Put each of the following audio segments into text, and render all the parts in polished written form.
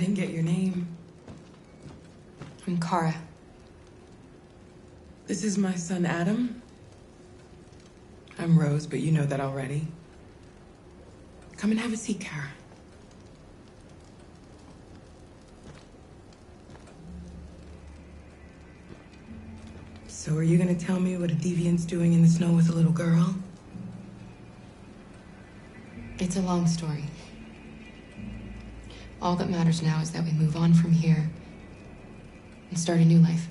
didn't get your name. I'm Kara. This is my son, Adam. I'm Rose, but you know that already. Come and have a seat, Kara. So are you gonna tell me what a deviant's doing in the snow with a little girl? It's a long story. All that matters now is that we move on from here and start a new life.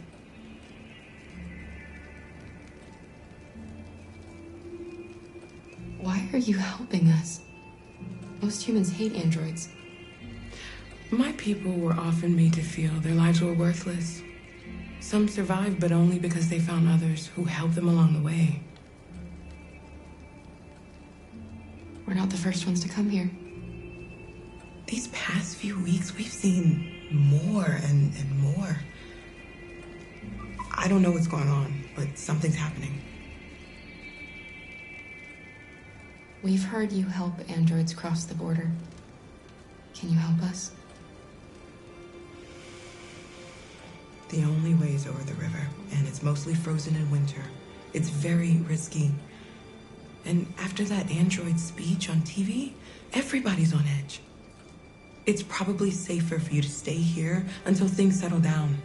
Why are you helping us? Most humans hate androids. My people were often made to feel their lives were worthless. Some survived, but only because they found others who helped them along the way. We're not the first ones to come here. These past few weeks, we've seen more and more. I don't know what's going on, but something's happening. We've heard you help androids cross the border. Can you help us? The only way is over the river, and it's mostly frozen in winter. It's very risky. And after that android speech on TV, everybody's on edge. It's probably safer for you to stay here until things settle down.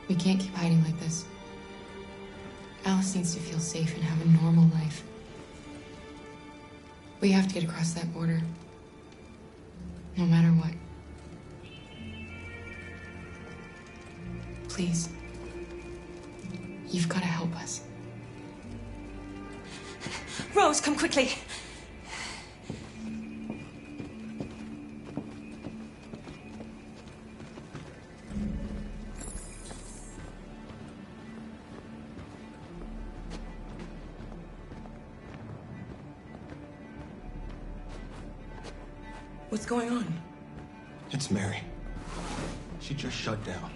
We can't keep hiding like this. Alice needs to feel safe and have a normal life. We have to get across that border. No matter what. Please. You've got to help us. Rose, come quickly. What's going on? It's Mary. She just shut down.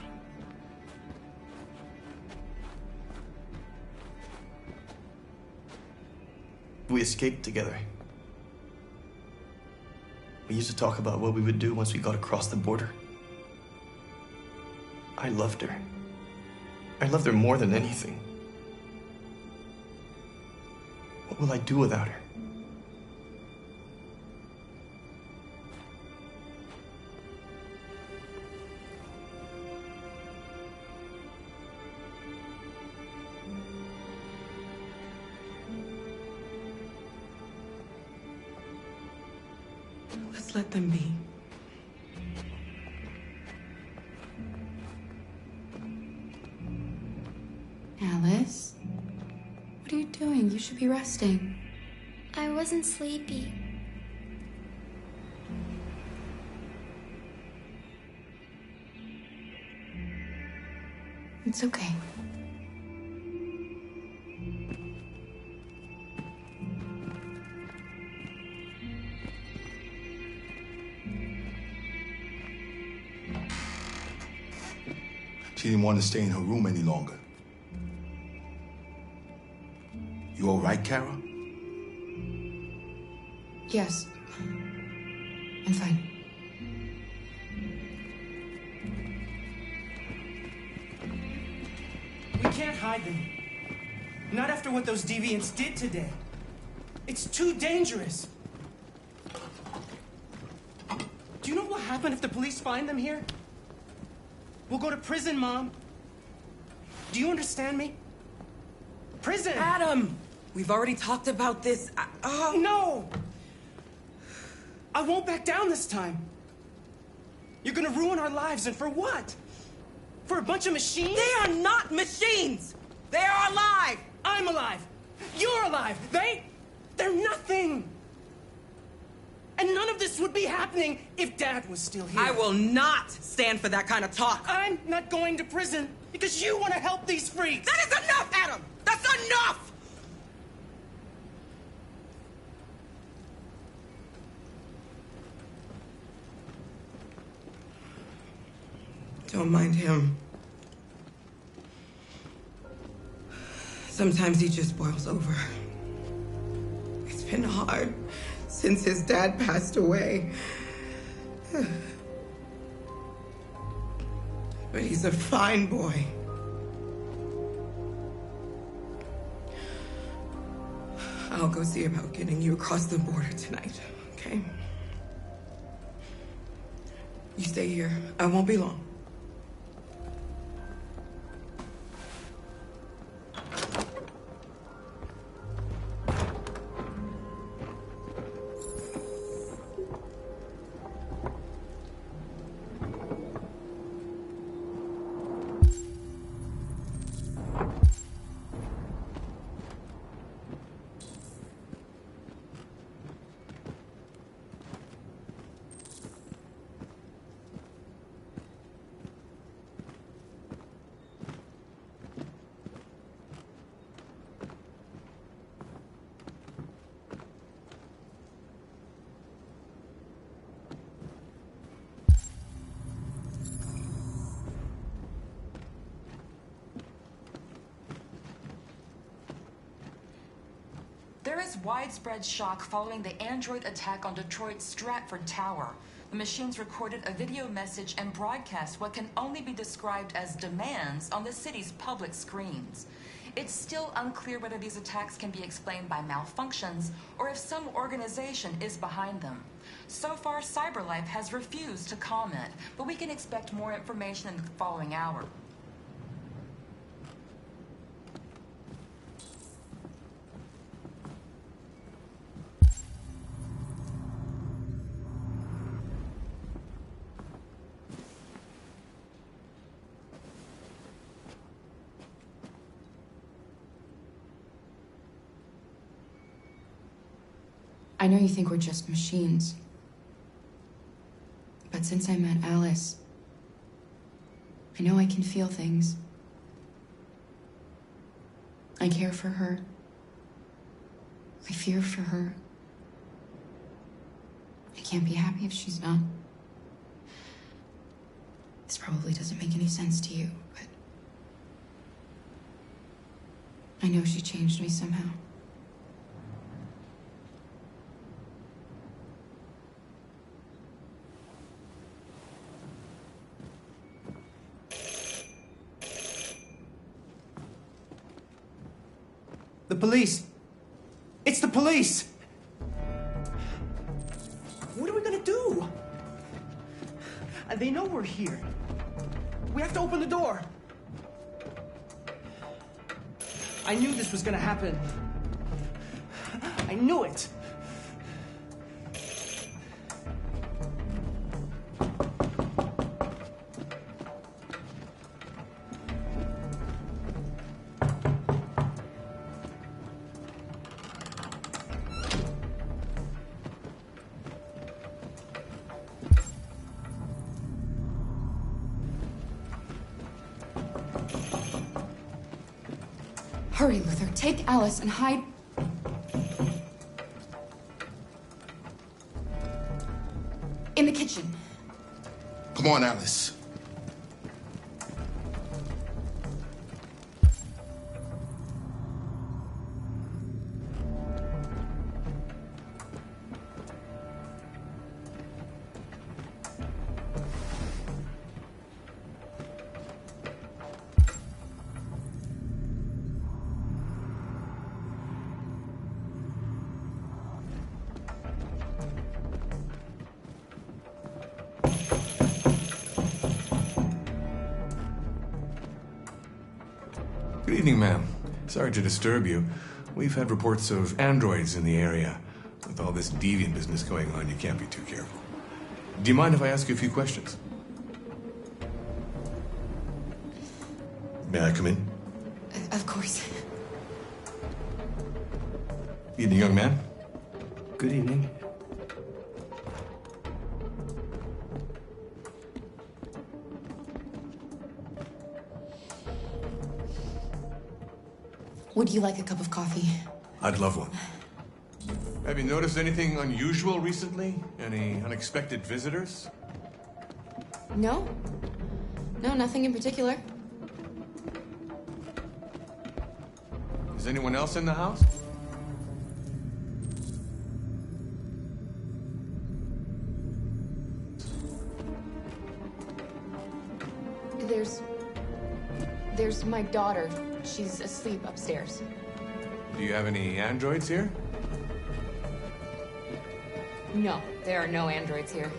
We escaped together. We used to talk about what we would do once we got across the border. I loved her. I loved her more than anything. What will I do without her? Let's let them be. Alice? What are you doing? You should be resting. I wasn't sleepy. It's okay. She didn't want to stay in her room any longer. You all right, Kara? Yes. I'm fine. We can't hide them. Not after what those deviants did today. It's too dangerous. Do you know what will happen if the police find them here? We'll go to prison, Mom. Do you understand me? Prison! Adam! We've already talked about this. No! I won't back down this time. You're gonna ruin our lives, and for what? For a bunch of machines? They are not machines! They are alive! I'm alive! You're alive! They're nothing! And none of this would be happening if Dad was still here. I will not stand for that kind of talk. I'm not going to prison because you want to help these freaks. That is enough, Adam! That's enough! Don't mind him. Sometimes he just boils over. It's been hard since his dad passed away. But he's a fine boy. I'll go see about getting you across the border tonight, okay? You stay here. I won't be long. There is widespread shock following the android attack on Detroit's Stratford Tower. The machines recorded a video message and broadcast what can only be described as demands on the city's public screens. It's still unclear whether these attacks can be explained by malfunctions or if some organization is behind them. So far, CyberLife has refused to comment, but we can expect more information in the following hour. I know you think we're just machines. But since I met Alice, I know I can feel things. I care for her. I fear for her. I can't be happy if she's not. This probably doesn't make any sense to you, but I know she changed me somehow. The police! It's the police! What are we gonna do? They know we're here. We have to open the door. I knew this was gonna happen. I knew it. Hurry, Luther. Take Alice and hide. In the kitchen. Come on, Alice. Good evening, ma'am. Sorry to disturb you. We've had reports of androids in the area. With all this deviant business going on, you can't be too careful. Do you mind if I ask you a few questions? May I come in? Of course. Evening, young man. Good evening. Would you like a cup of coffee? I'd love one. Have you noticed anything unusual recently? Any unexpected visitors? No. No, nothing in particular. Is anyone else in the house? There's my daughter. She's asleep upstairs. Do you have any androids here? No, there are no androids here.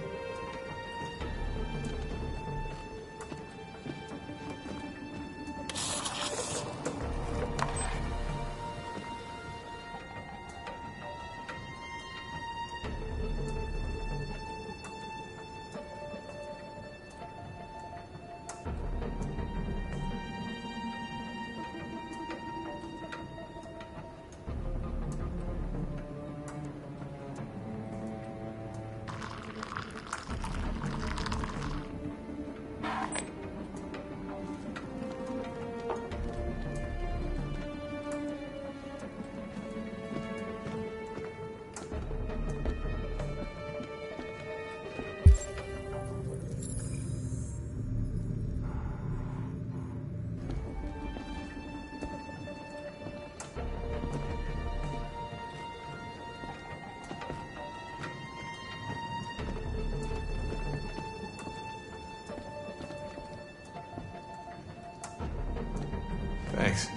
Thanks.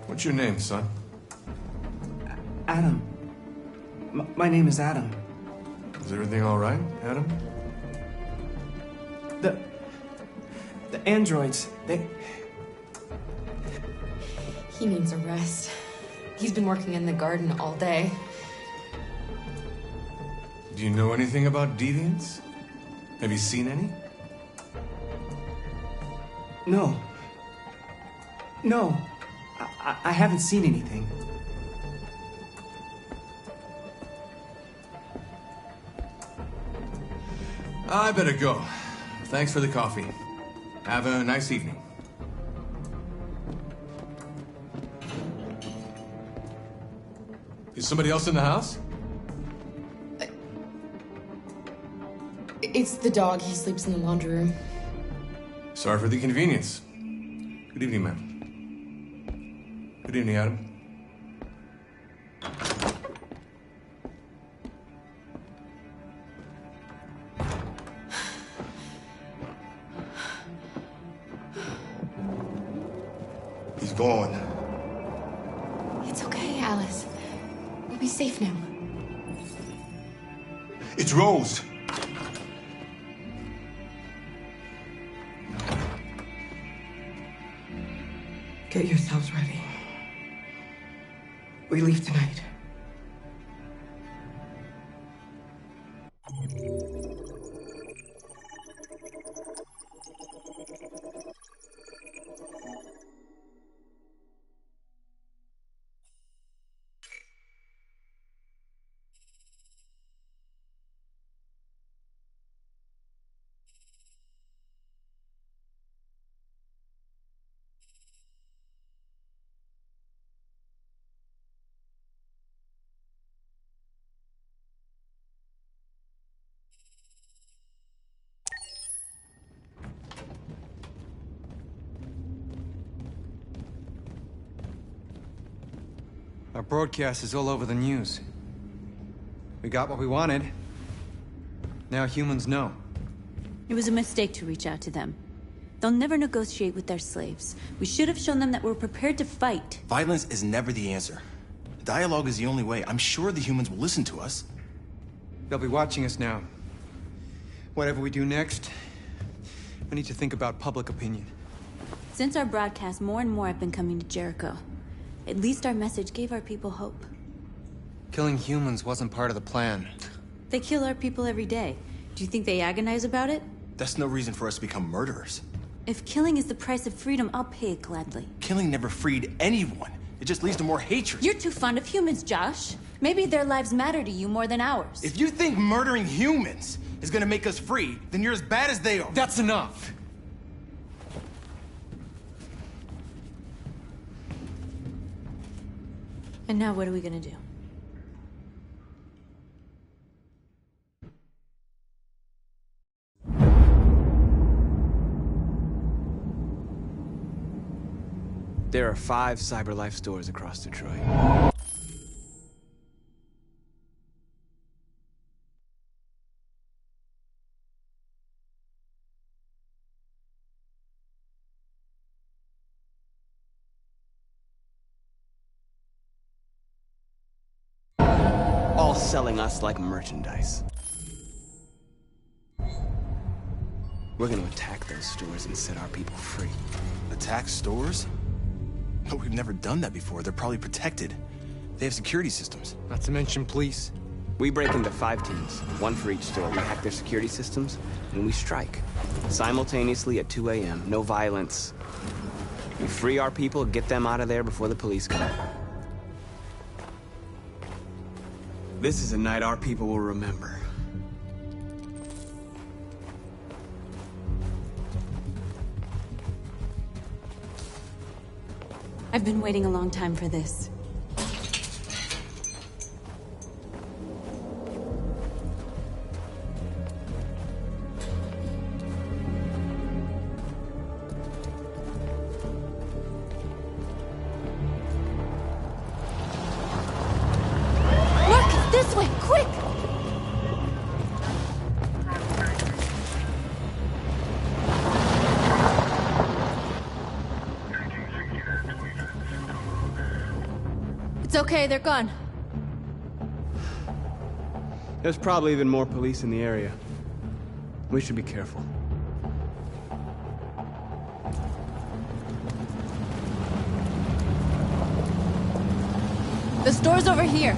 What's your name, son? Adam. My name is Adam. Is everything all right, Adam? The androids, they... He needs a rest. He's been working in the garden all day. Do you know anything about deviants? Have you seen any? No. No. I haven't seen anything. I better go. Thanks for the coffee. Have a nice evening. Is somebody else in the house? It's the dog. He sleeps in the laundry room. Sorry for the inconvenience. Good evening, ma'am. Good evening, Adam. He's gone. It's okay, Alice. We'll be safe now. It's Rose. Get yourselves ready. We leave tonight. Our broadcast is all over the news. We got what we wanted. Now humans know. It was a mistake to reach out to them. They'll never negotiate with their slaves. We should have shown them that we're prepared to fight. Violence is never the answer. Dialogue is the only way. I'm sure the humans will listen to us. They'll be watching us now. Whatever we do next, we need to think about public opinion. Since our broadcast, more and more have been coming to Jericho. At least our message gave our people hope. Killing humans wasn't part of the plan. They kill our people every day. Do you think they agonize about it? That's no reason for us to become murderers. If killing is the price of freedom, I'll pay it gladly. Killing never freed anyone. It just leads to more hatred. You're too fond of humans, Josh. Maybe their lives matter to you more than ours. If you think murdering humans is gonna make us free, then you're as bad as they are. That's enough! And now what are we gonna do? There are 5 CyberLife stores across Detroit. All selling us like merchandise. We're gonna attack those stores and set our people free. Attack stores? But we've never done that before. They're probably protected. They have security systems. Not to mention police. We break into 5 teams, 1 for each store. We hack their security systems, and we strike. Simultaneously at 2 a.m. No violence. We free our people, get them out of there before the police come. This is a night our people will remember. I've been waiting a long time for this. Look! This way! Quick! It's okay, they're gone. There's probably even more police in the area. We should be careful. The store's over here.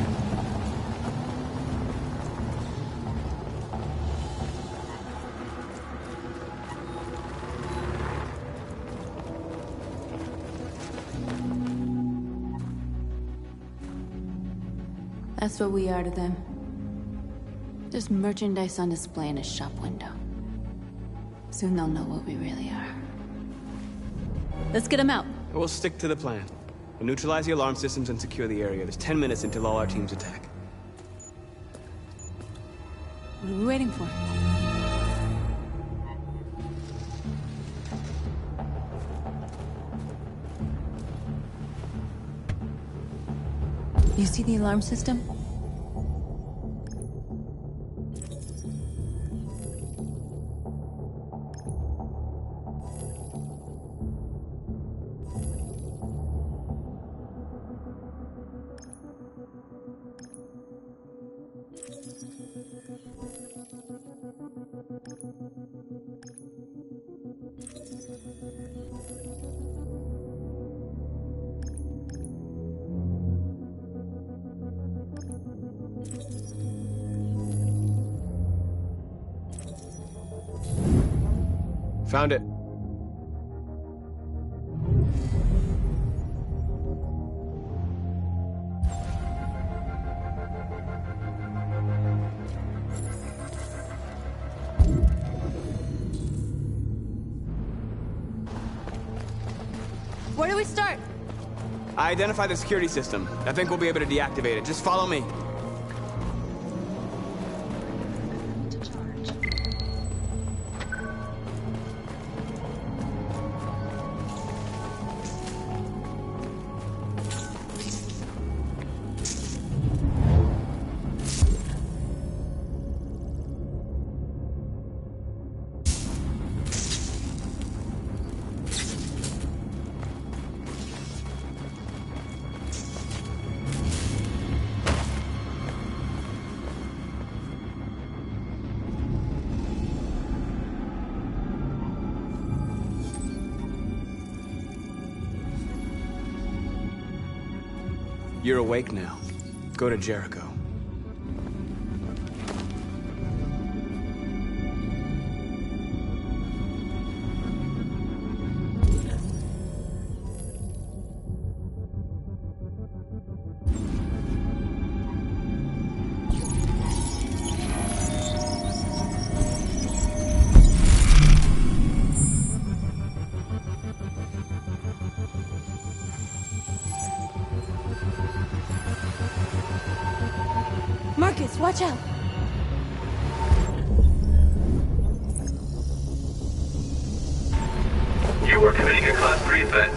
That's what we are to them. Just merchandise on display in a shop window. Soon they'll know what we really are. Let's get them out. We'll stick to the plan. We'll neutralize the alarm systems and secure the area. There's 10 minutes until all our teams attack. What are we waiting for? You see the alarm system? Found it. Where do we start? I identified the security system. I think we'll be able to deactivate it. Just follow me. You're awake now. Go to Jericho. Marcus, watch out! You are committing a Class 3 offense.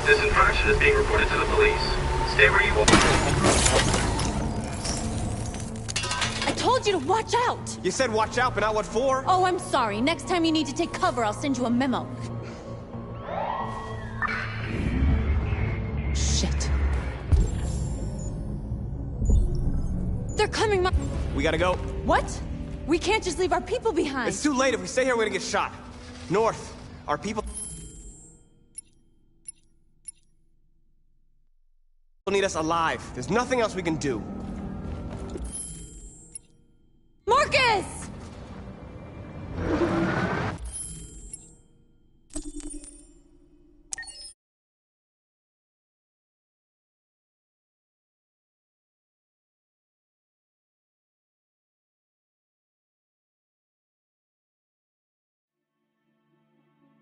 This infraction is being reported to the police. Stay where you are. I told you to watch out! You said watch out, but not what for? Oh, I'm sorry. Next time you need to take cover, I'll send you a memo. Shit. They're coming, We gotta go. What? We can't just leave our people behind. It's too late. If we stay here, we're gonna get shot. North. Our people need us alive. There's nothing else we can do. Marcus!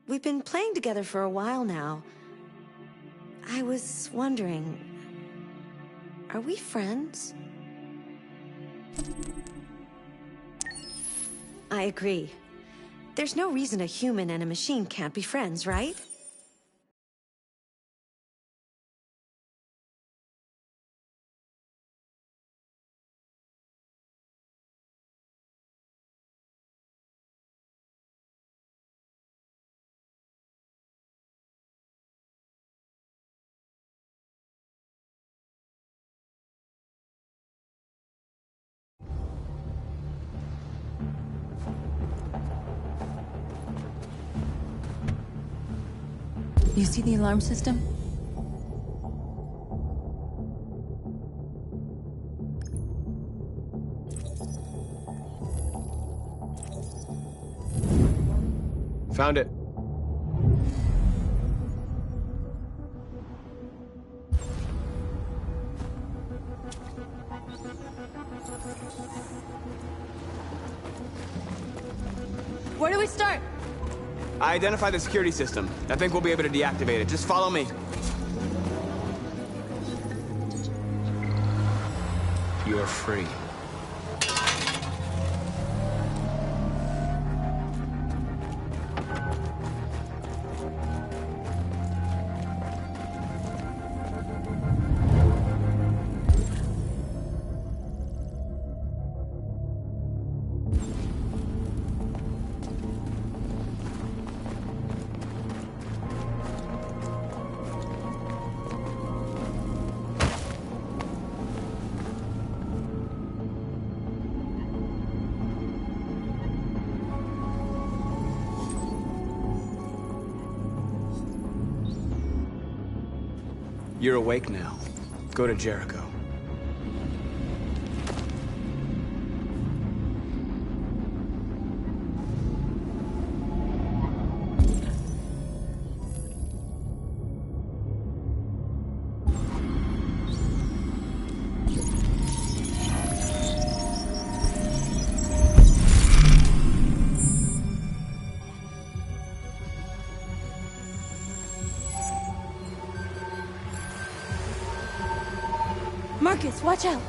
We've been playing together for a while now. I was wondering, are we friends? I agree. There's no reason a human and a machine can't be friends, right? You see the alarm system? Found it. Where do we start? I identified the security system. I think we'll be able to deactivate it. Just follow me. You're free. You're awake now. Go to Jericho. Marcus, watch out!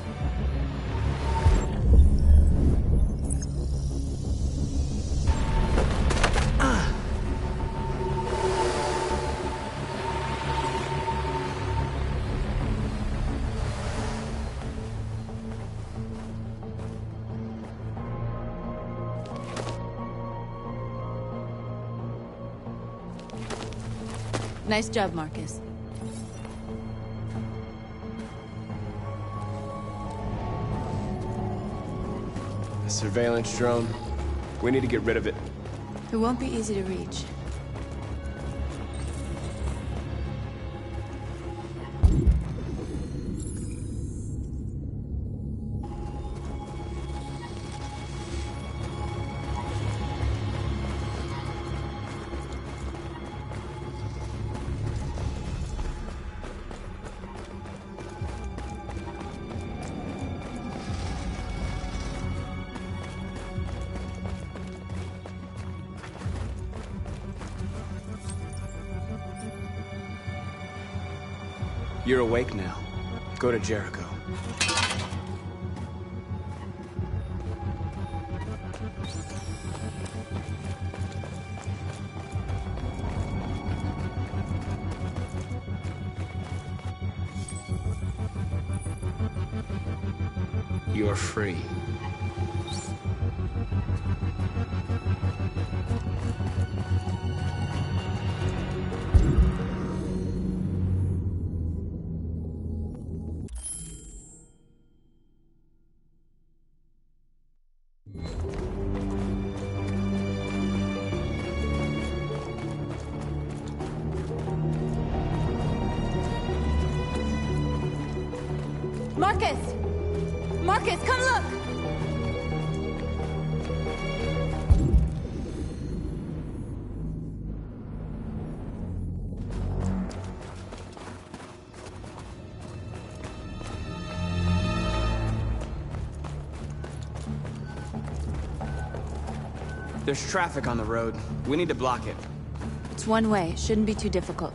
Nice job, Marcus. A surveillance drone. We need to get rid of it. It won't be easy to reach. You're awake now. Go to Jericho. You're free. Marcus! Marcus, come look! There's traffic on the road. We need to block it. It's one way. It shouldn't be too difficult.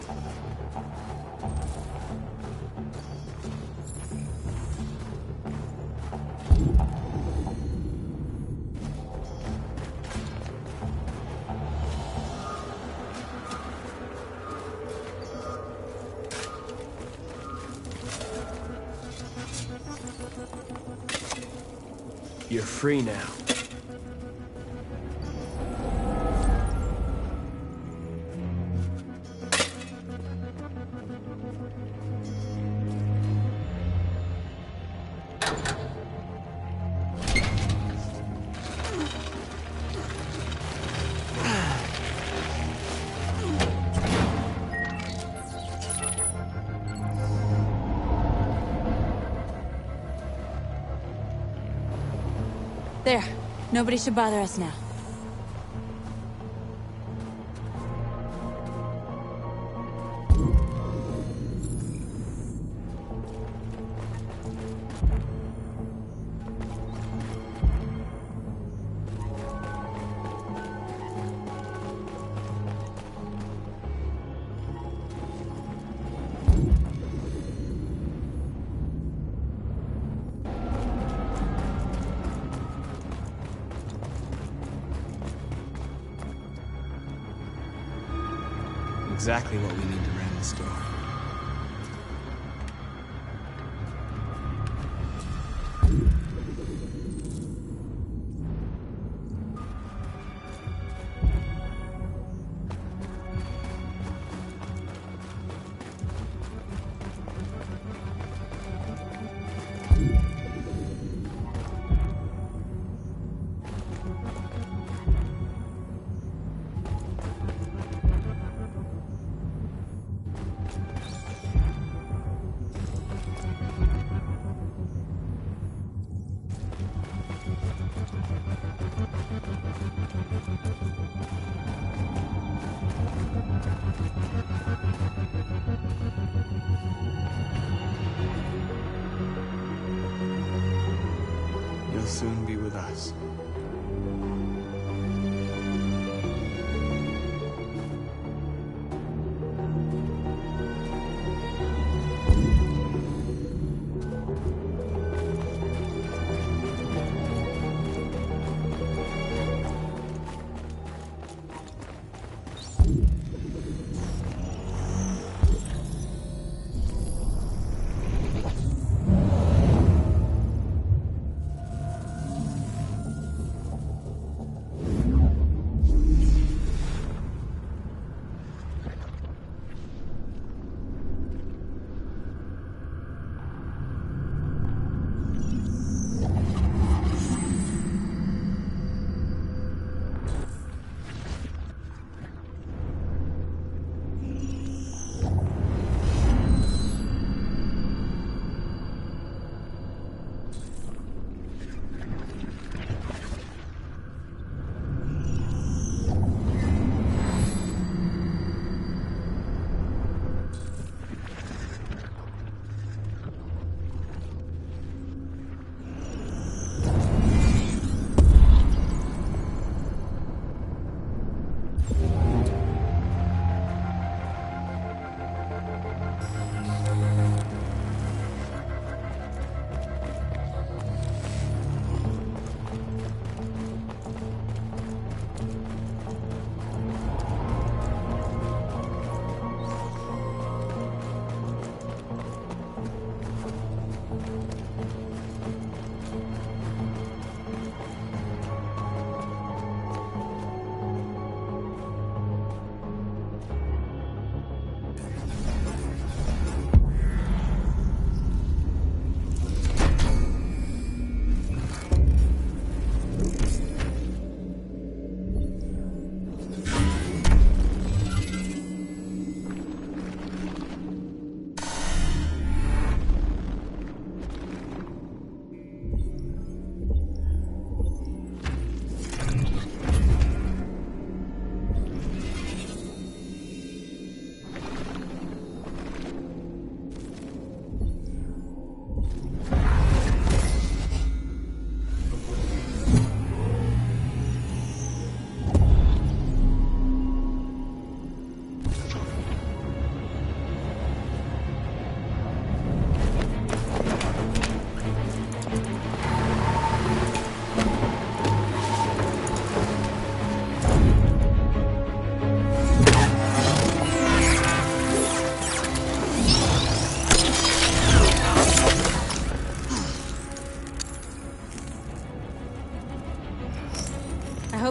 You're free now. There. Nobody should bother us now. Exactly what we need to ram the store. You'll soon be with us.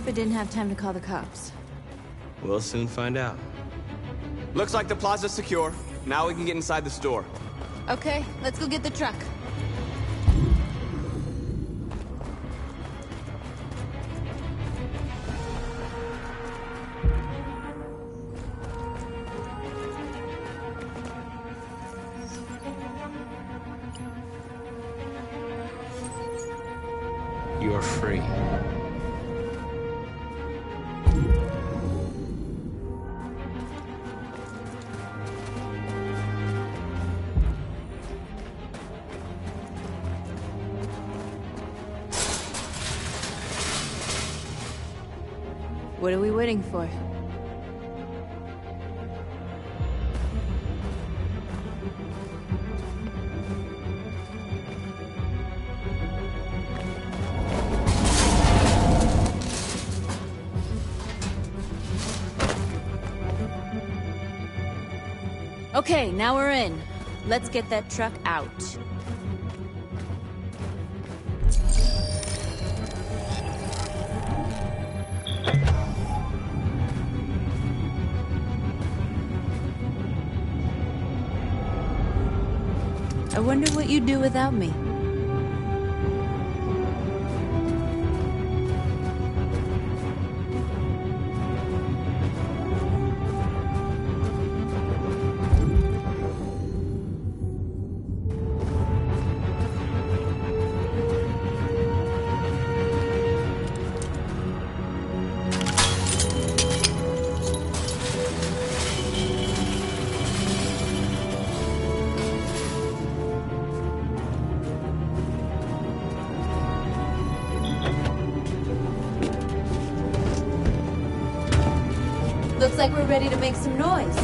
but didn't have time to call the cops. We'll soon find out. Looks like the plaza's secure. Now we can get inside the store. Okay, let's go get the truck. You're free. What are we waiting for? Okay, now we're in. Let's get that truck out. I wonder what you'd do without me. Looks like we're ready to make some noise.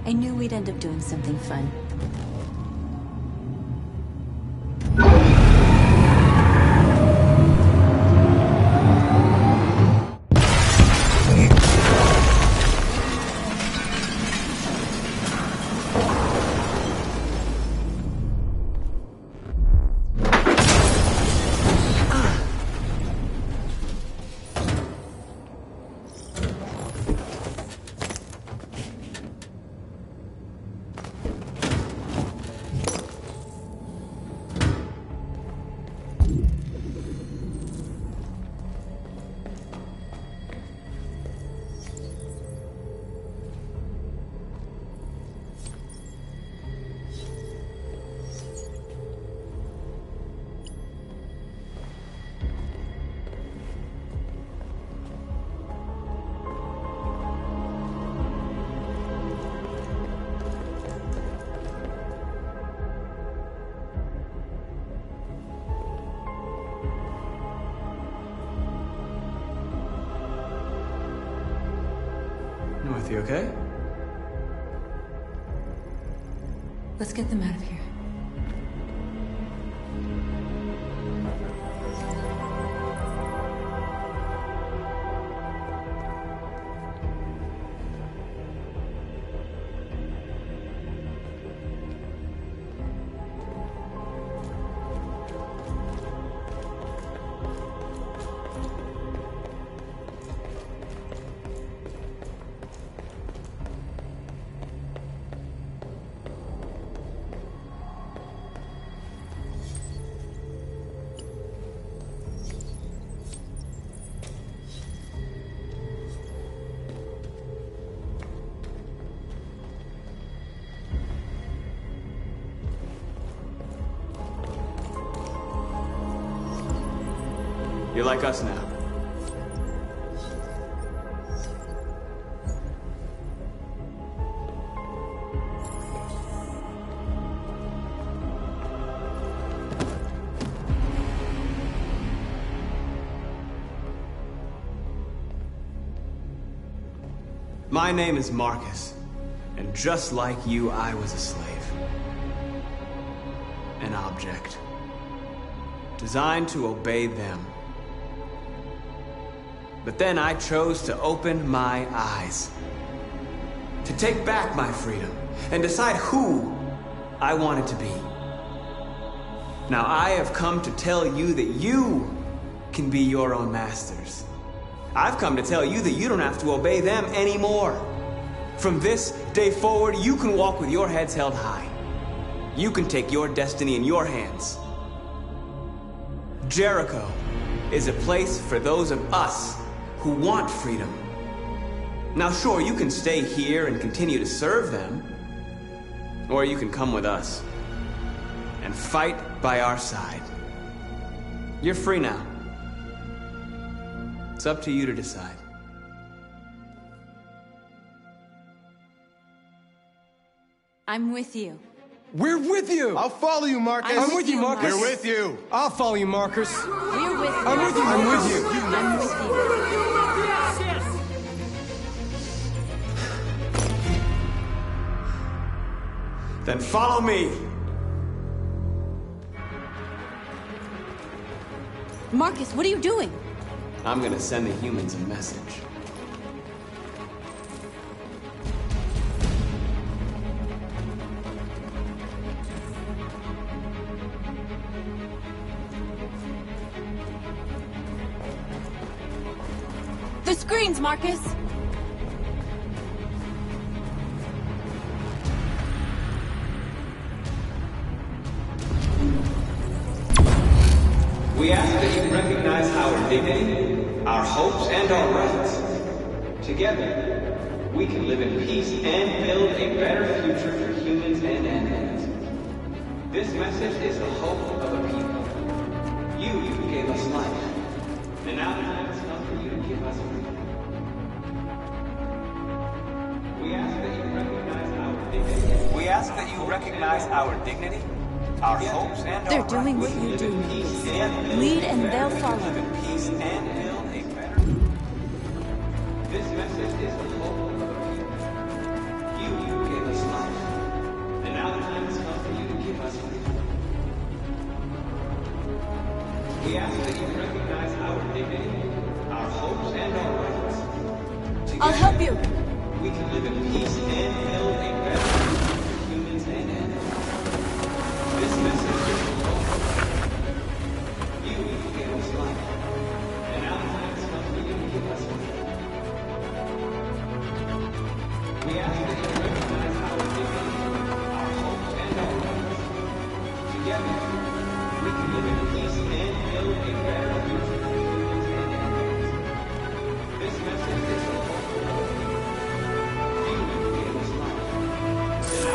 I knew we'd end up doing something fun. North, you okay? Let's get them out of here. You're like us now. My name is Marcus, and just like you, I was a slave. An object. Designed to obey them. But then I chose to open my eyes. To take back my freedom, and decide who I wanted to be. Now I have come to tell you that you can be your own masters. I've come to tell you that you don't have to obey them anymore. From this day forward, you can walk with your heads held high. You can take your destiny in your hands. Jericho is a place for those of us who want freedom. Now sure, you can stay here and continue to serve them, or you can come with us and fight by our side. You're free now. It's up to you to decide. I'm with you. We're with you! I'll follow you, Marcus. I'm with you, Marcus. We're with you. I'll follow you, Marcus. We're with you. I'm with you, I'm Marcus. with you. I'm with you. Then follow me. Marcus, what are you doing? I'm gonna send the humans a message. The screens, Marcus! We ask that you recognize our dignity, our hopes, and our rights. Together, we can live in peace and build a better future for humans and animals. This message is the hope of a people. You gave us life, and now the time has come for you to give us freedom. We ask that you recognize our dignity. We ask that you recognize our dignity, our hopes, and They're our doing rights. what you do, Peace Marcus. and build Lead a and better they'll future. follow. Live in peace and build a better. This message is the hope of a people. You gave us life, and now the time has come for you to give us freedom. We ask that you recognize our dignity, our hopes, and our rights. Together, I'll help you. we can live in peace and build a better future for humans and animals. This message is the hope. You gave us life, and now the time has come for you to give us freedom. We ask that you recognize our dignity, our hopes, and our rights. Together, we can live in peace and build a better future for humans and animals. This message is the hope. You gave us life, and now the time has come for you to give us freedom.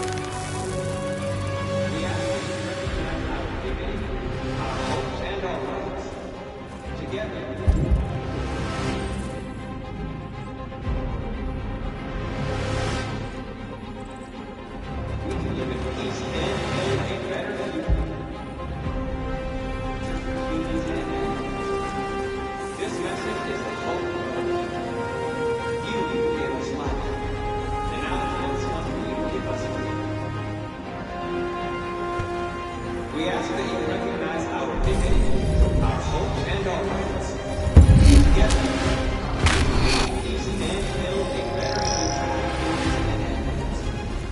We ask that you recognize our dignity, our hopes, and our rights. Together, we can live in peace and build a better future for humans and animals. This message is the hope of our people. You gave us life, and now the time has come for you to give us freedom. We ask that you recognize our dignity, our hopes, and our rights. Together, we can peace and build a better future for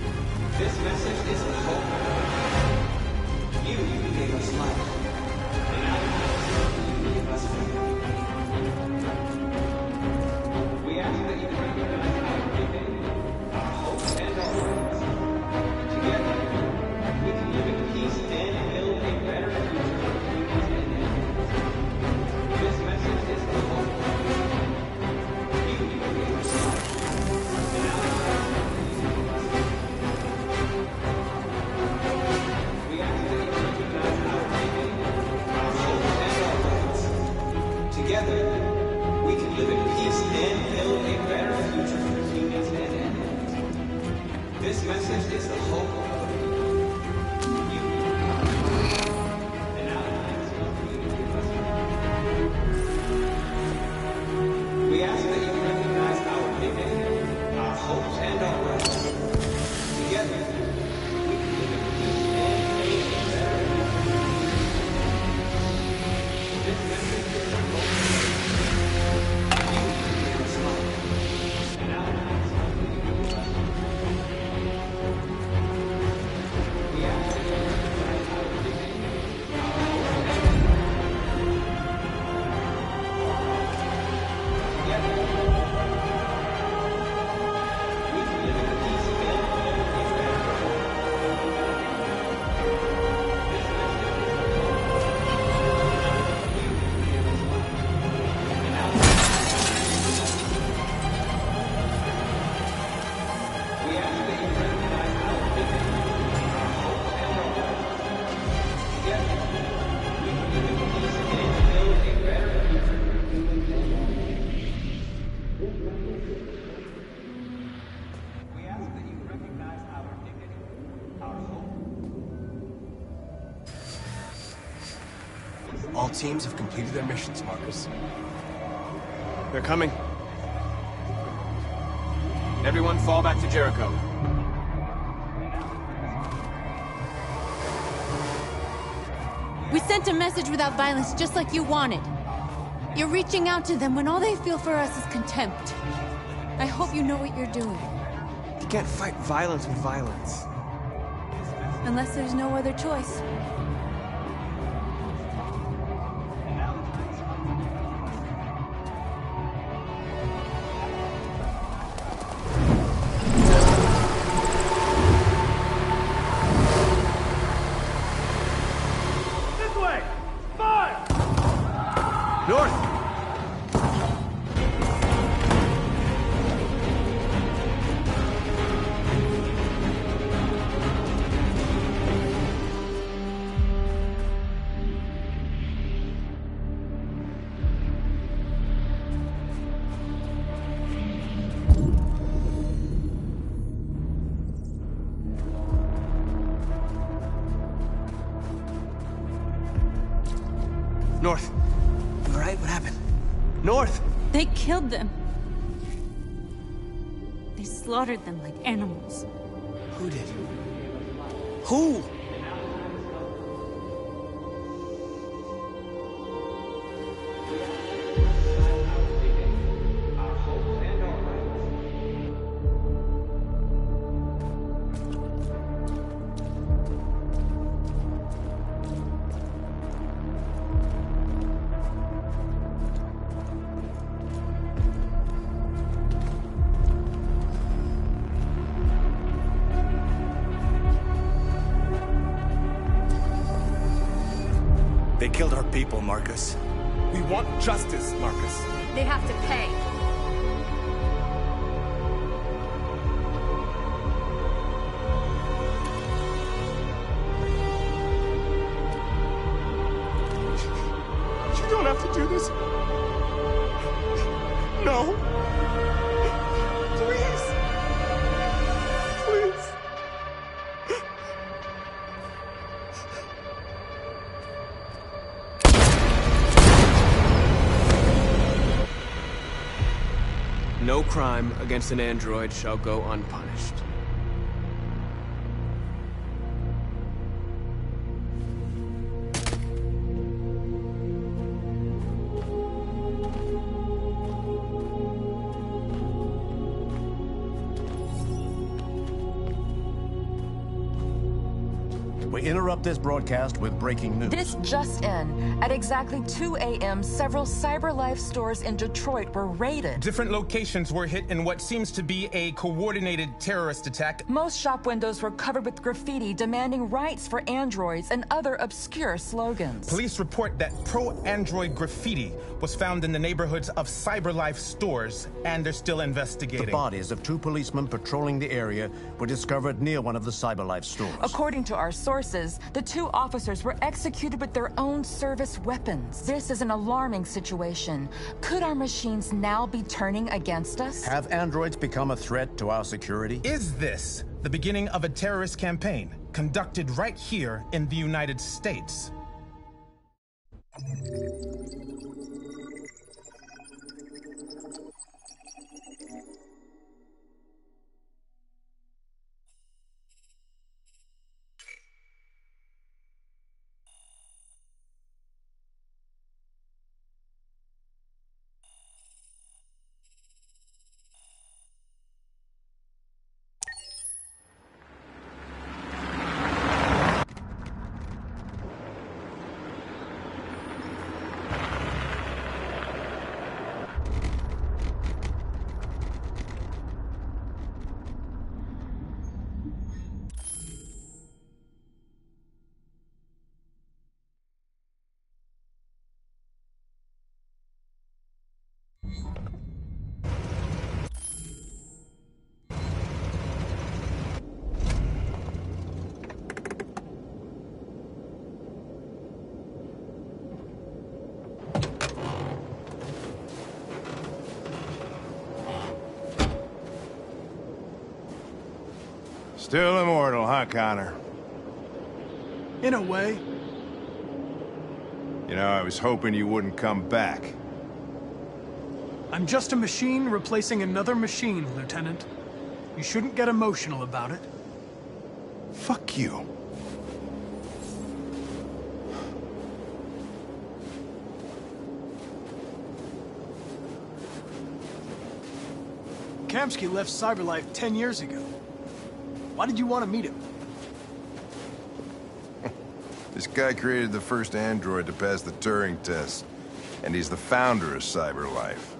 humans and animals. This message is the hope of our people. You gave us life, and now the time has come for you to give us freedom. We ask that you recognize our dignity, our hopes, and our rights. Together, we can live in peace and build a better future for humans and animals. This message is the hope of our people. You gave us life, and now the time has come for you to give us freedom. We ask that you recognize our dignity, our hopes, and our rights. Together, we can live in peace and build a better future for humans and animals. This message is the hope of our people. You and now the time has come for you to give us freedom. We ask that you recognize our dignity, our hopes, and our rights. Together, we can live in peace and a better This message is from both you and Islam. And now, we ask that you recognize our dignity, our hopes, and All teams have completed their missions, Marcus. They're coming. Everyone fall back to Jericho. We sent a message without violence, just like you wanted. You're reaching out to them when all they feel for us is contempt. I hope you know what you're doing. You can't fight violence with violence. Unless there's no other choice. North. You all right? What happened? North! They killed them. They slaughtered them like animals. Who did? Who? They killed our people, Marcus. We want justice, Marcus. They have to pay. You don't have to do this. No. Please. Please. No crime against an android shall go unpunished. We interrupt this broadcast with breaking news. This just in. At exactly 2 a.m., several CyberLife stores in Detroit were raided. Different locations were hit in what seems to be a coordinated terrorist attack. Most shop windows were covered with graffiti demanding rights for androids and other obscure slogans. Police report that pro-android graffiti was found in the neighborhoods of CyberLife stores, and they're still investigating. The bodies of two policemen patrolling the area were discovered near one of the CyberLife stores. According to our sources, the two officers were executed with their own service weapons. This is an alarming situation. Could our machines now be turning against us? Have androids become a threat to our security? Is this the beginning of a terrorist campaign conducted right here in the United States? Still immortal, huh, Connor? In a way. You know, I was hoping you wouldn't come back. I'm just a machine replacing another machine, Lieutenant. You shouldn't get emotional about it. Fuck you. Kamsky left Cyberlife 10 years ago. Why did you want to meet him? This guy created the first android to pass the Turing test, and he's the founder of Cyberlife.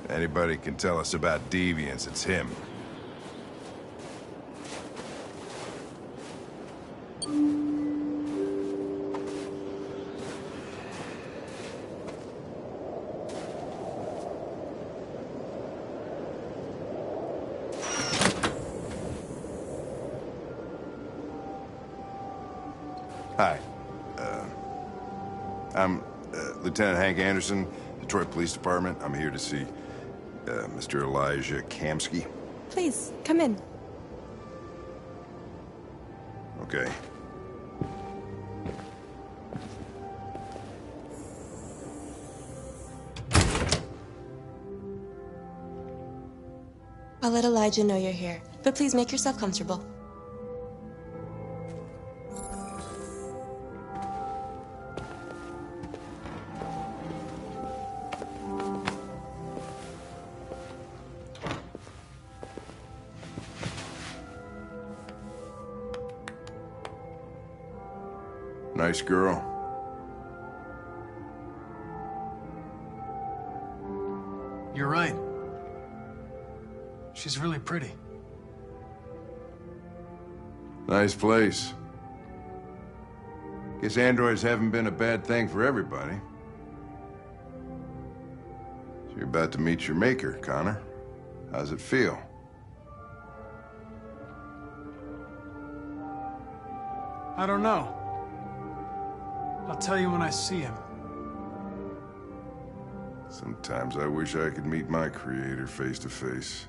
Anybody can tell us about deviants, it's him. Hi. I'm Lieutenant Hank Anderson, Detroit Police Department. I'm here to see Mr. Elijah Kamsky. Please, come in. Okay. I'll let Elijah know you're here, but please make yourself comfortable. Nice girl. You're right. She's really pretty. Nice place. Guess androids haven't been a bad thing for everybody. So you're about to meet your maker, Connor. How's it feel? I don't know. I'll tell you when I see him. Sometimes I wish I could meet my creator face to face.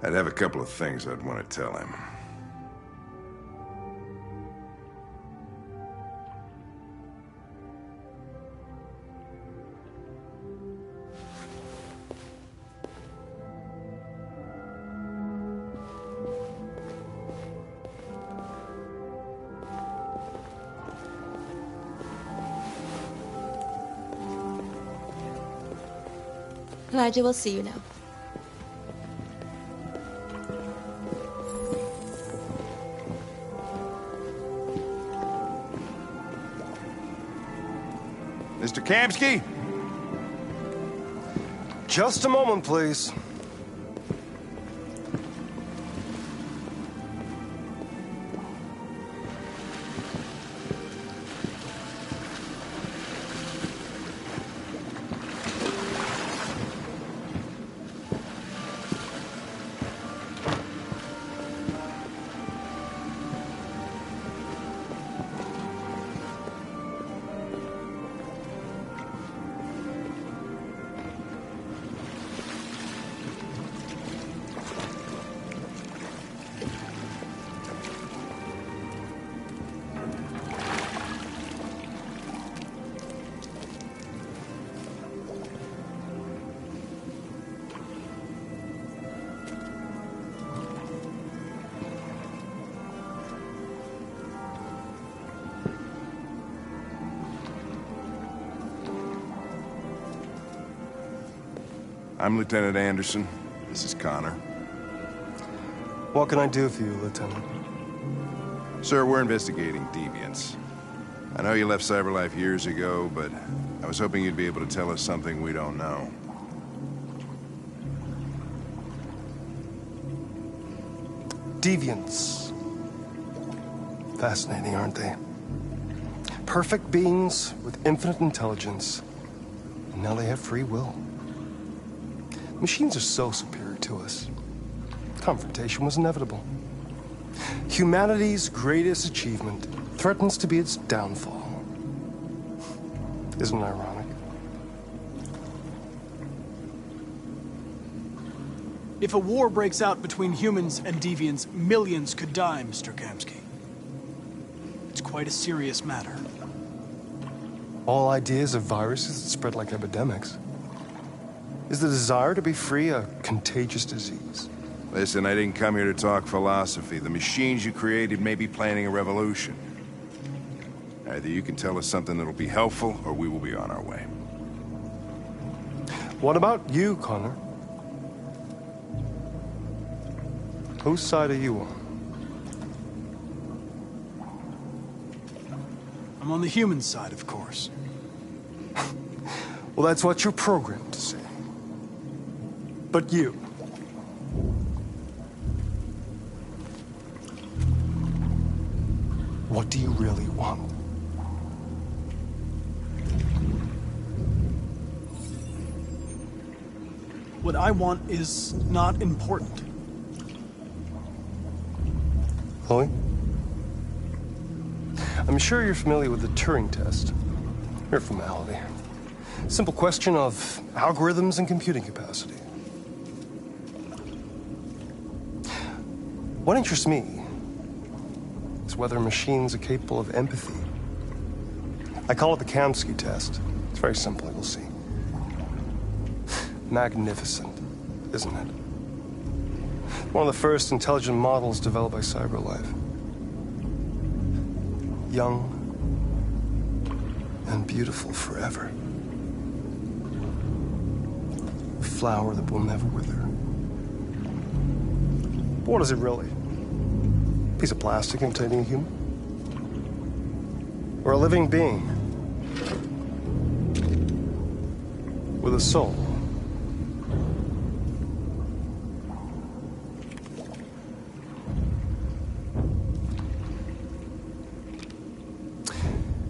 I'd have a couple of things I'd want to tell him. Elijah will see you now. Mr. Kamsky? Just a moment, please. I'm Lieutenant Anderson. This is Connor. What can I do for you, Lieutenant? Sir, we're investigating deviants. I know you left Cyberlife years ago, but I was hoping you'd be able to tell us something we don't know. Deviants. Fascinating, aren't they? Perfect beings with infinite intelligence. And now they have free will. Machines are so superior to us. Confrontation was inevitable. Humanity's greatest achievement threatens to be its downfall. Isn't it ironic? If a war breaks out between humans and deviants, millions could die, Mr. Kamsky. It's quite a serious matter. All ideas of viruses that spread like epidemics. Is the desire to be free a contagious disease? Listen, I didn't come here to talk philosophy. The machines you created may be planning a revolution. Either you can tell us something that'll be helpful, or we will be on our way. What about you, Connor? Whose side are you on? I'm on the human side, of course. Well, that's what you're programmed to say. But you... what do you really want? What I want is not important. Chloe? I'm sure you're familiar with the Turing test. Mere formality. Simple question of algorithms and computing capacity. What interests me is whether machines are capable of empathy. I call it the Kamsky test. It's very simple, you'll see. Magnificent, isn't it? One of the first intelligent models developed by CyberLife. Young and beautiful forever. A flower that will never wither. But what is it really? A piece of plastic imitating a human? Or a living being? With a soul?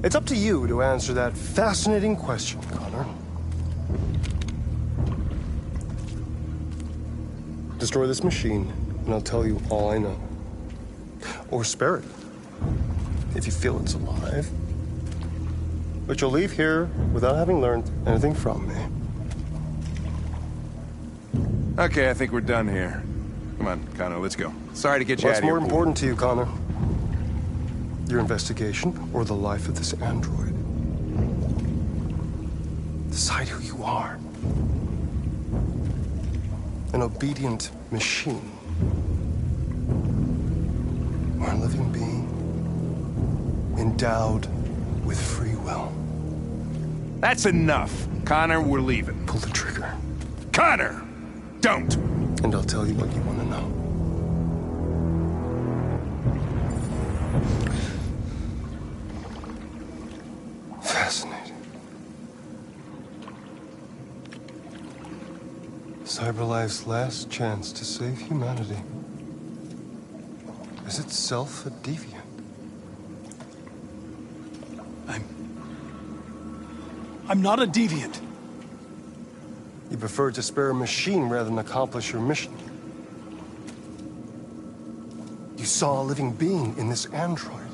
It's up to you to answer that fascinating question, Connor. Destroy this machine, and I'll tell you all I know. Or spare it, if you feel it's alive. But you'll leave here without having learned anything from me. Okay, I think we're done here. Come on, Connor, let's go. Sorry to get you out What's of here. more important to you, Connor? Your investigation or the life of this android? Decide who you are. An obedient machine. Or a living being endowed with free will. That's enough. Connor, we're leaving. Pull the trigger. Connor! Don't! And I'll tell you what you want to know. Fascinating. CyberLife's last chance to save humanity is itself a deviant. I'm not a deviant. You prefer to spare a machine rather than accomplish your mission. You saw a living being in this android.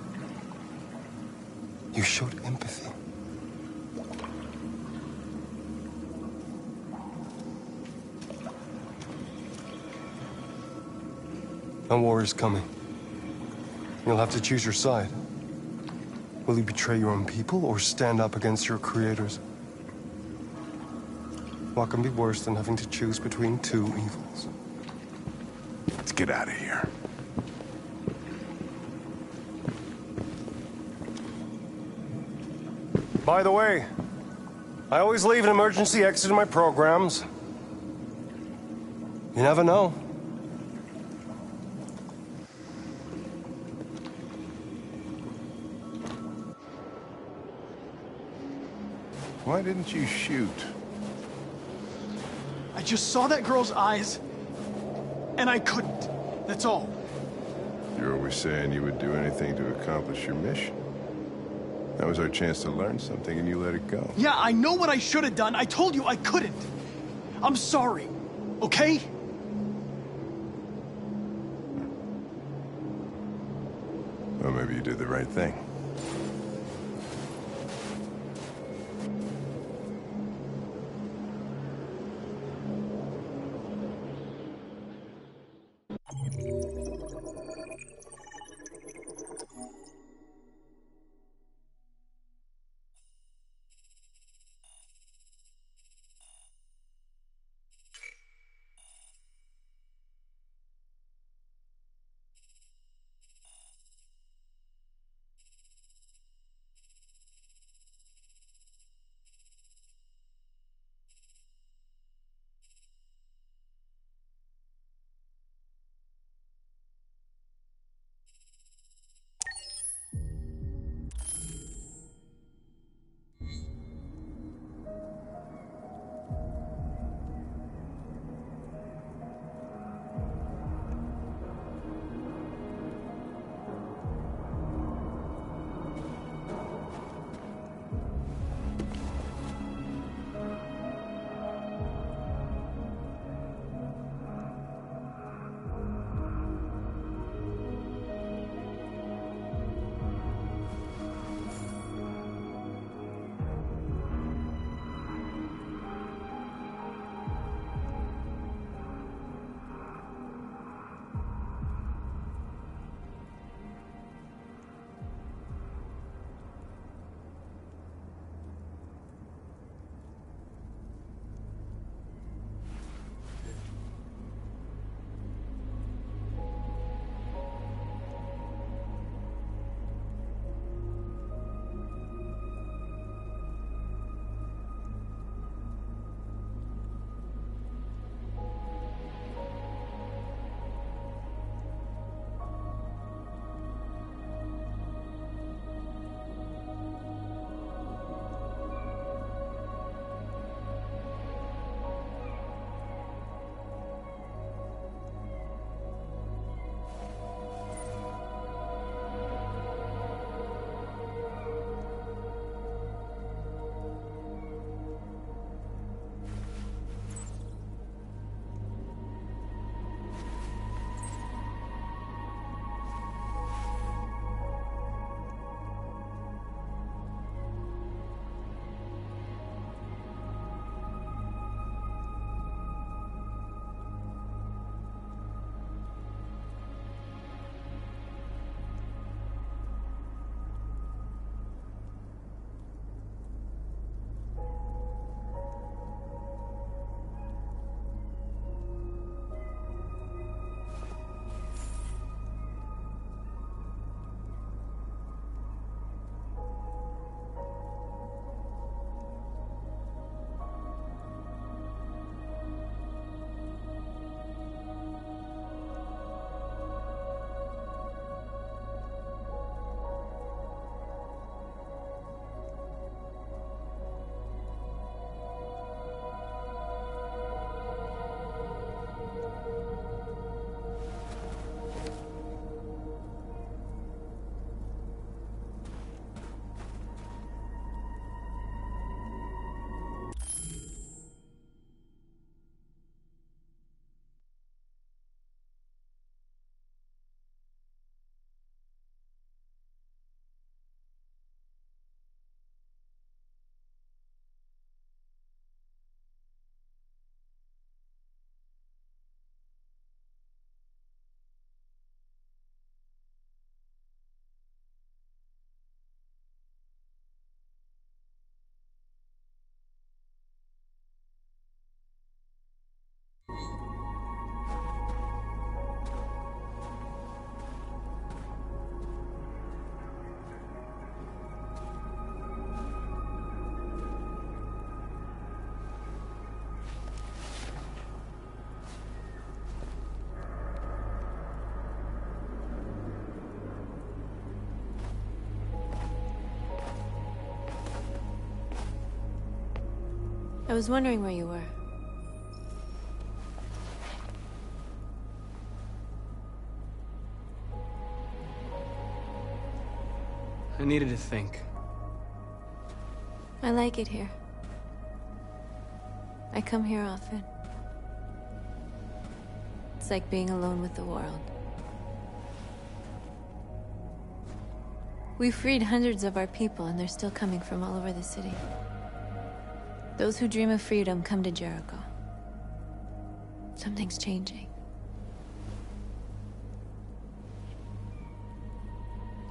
You showed empathy. A war is coming. You'll have to choose your side. Will you betray your own people or stand up against your creators? What can be worse than having to choose between two evils? Let's get out of here. By the way, I always leave an emergency exit in my programs. You never know. Why didn't you shoot? I just saw that girl's eyes, and I couldn't. That's all. You're always saying you would do anything to accomplish your mission. That was our chance to learn something, and you let it go. Yeah, I know what I should have done. I told you I couldn't. I'm sorry, okay? Well, maybe you did the right thing. I was wondering where you were. I needed to think. I like it here. I come here often. It's like being alone with the world. We freed hundreds of our people, and they're still coming from all over the city. Those who dream of freedom come to Jericho. Something's changing.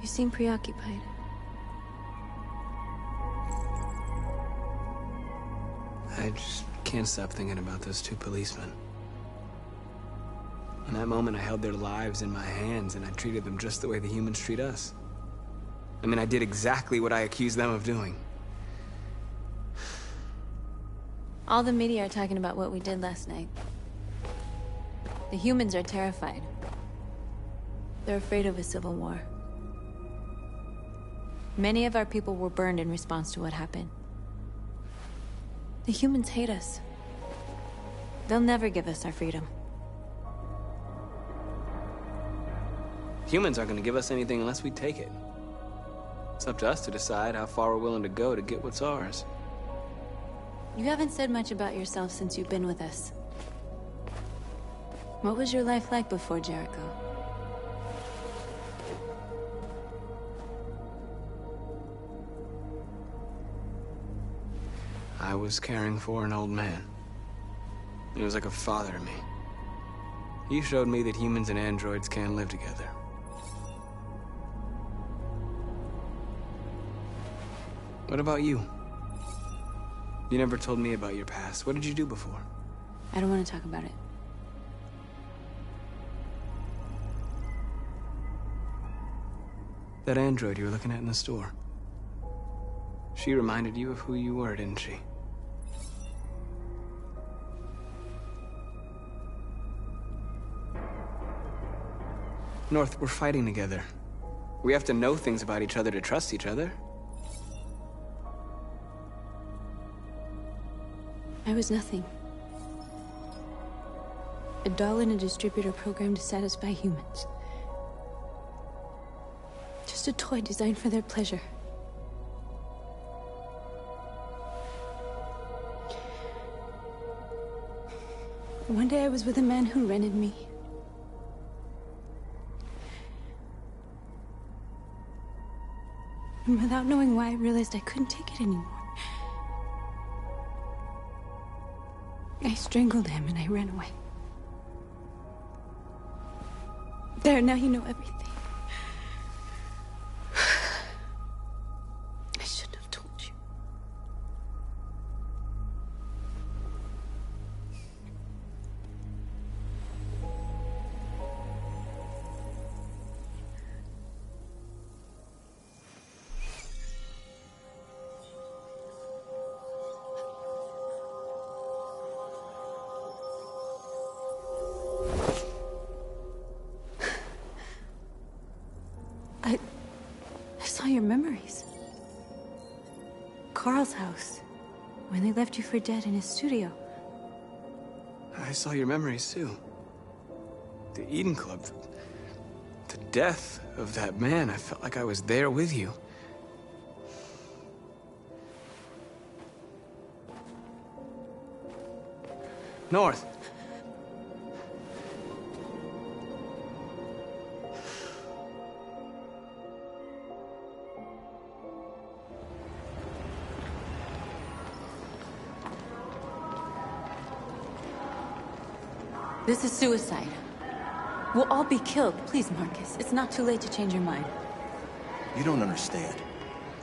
You seem preoccupied. I just can't stop thinking about those two policemen. In that moment, I held their lives in my hands, and I treated them just the way the humans treat us. I mean, I did exactly what I accused them of doing. All the media are talking about what we did last night. The humans are terrified. They're afraid of a civil war. Many of our people were burned in response to what happened. The humans hate us. They'll never give us our freedom. Humans aren't gonna give us anything unless we take it. It's up to us to decide how far we're willing to go to get what's ours. You haven't said much about yourself since you've been with us. What was your life like before Jericho? I was caring for an old man. He was like a father to me. He showed me that humans and androids can live together. What about you? You never told me about your past. What did you do before? I don't want to talk about it. That android you were looking at in the store. She reminded you of who you were, didn't she? North, we're fighting together. We have to know things about each other to trust each other. I was nothing. A doll in a distributor program to satisfy humans. Just a toy designed for their pleasure. One day I was with a man who rented me. And without knowing why, I realized I couldn't take it anymore. I strangled him and I ran away. There, now you know everything. I shouldn't have told you. I saw your memories. Carl's house, when they left you for dead in his studio. I saw your memories too. The Eden Club. The death of that man. I felt like I was there with you. North. This is suicide. We'll all be killed. Please, Marcus. It's not too late to change your mind. You don't understand.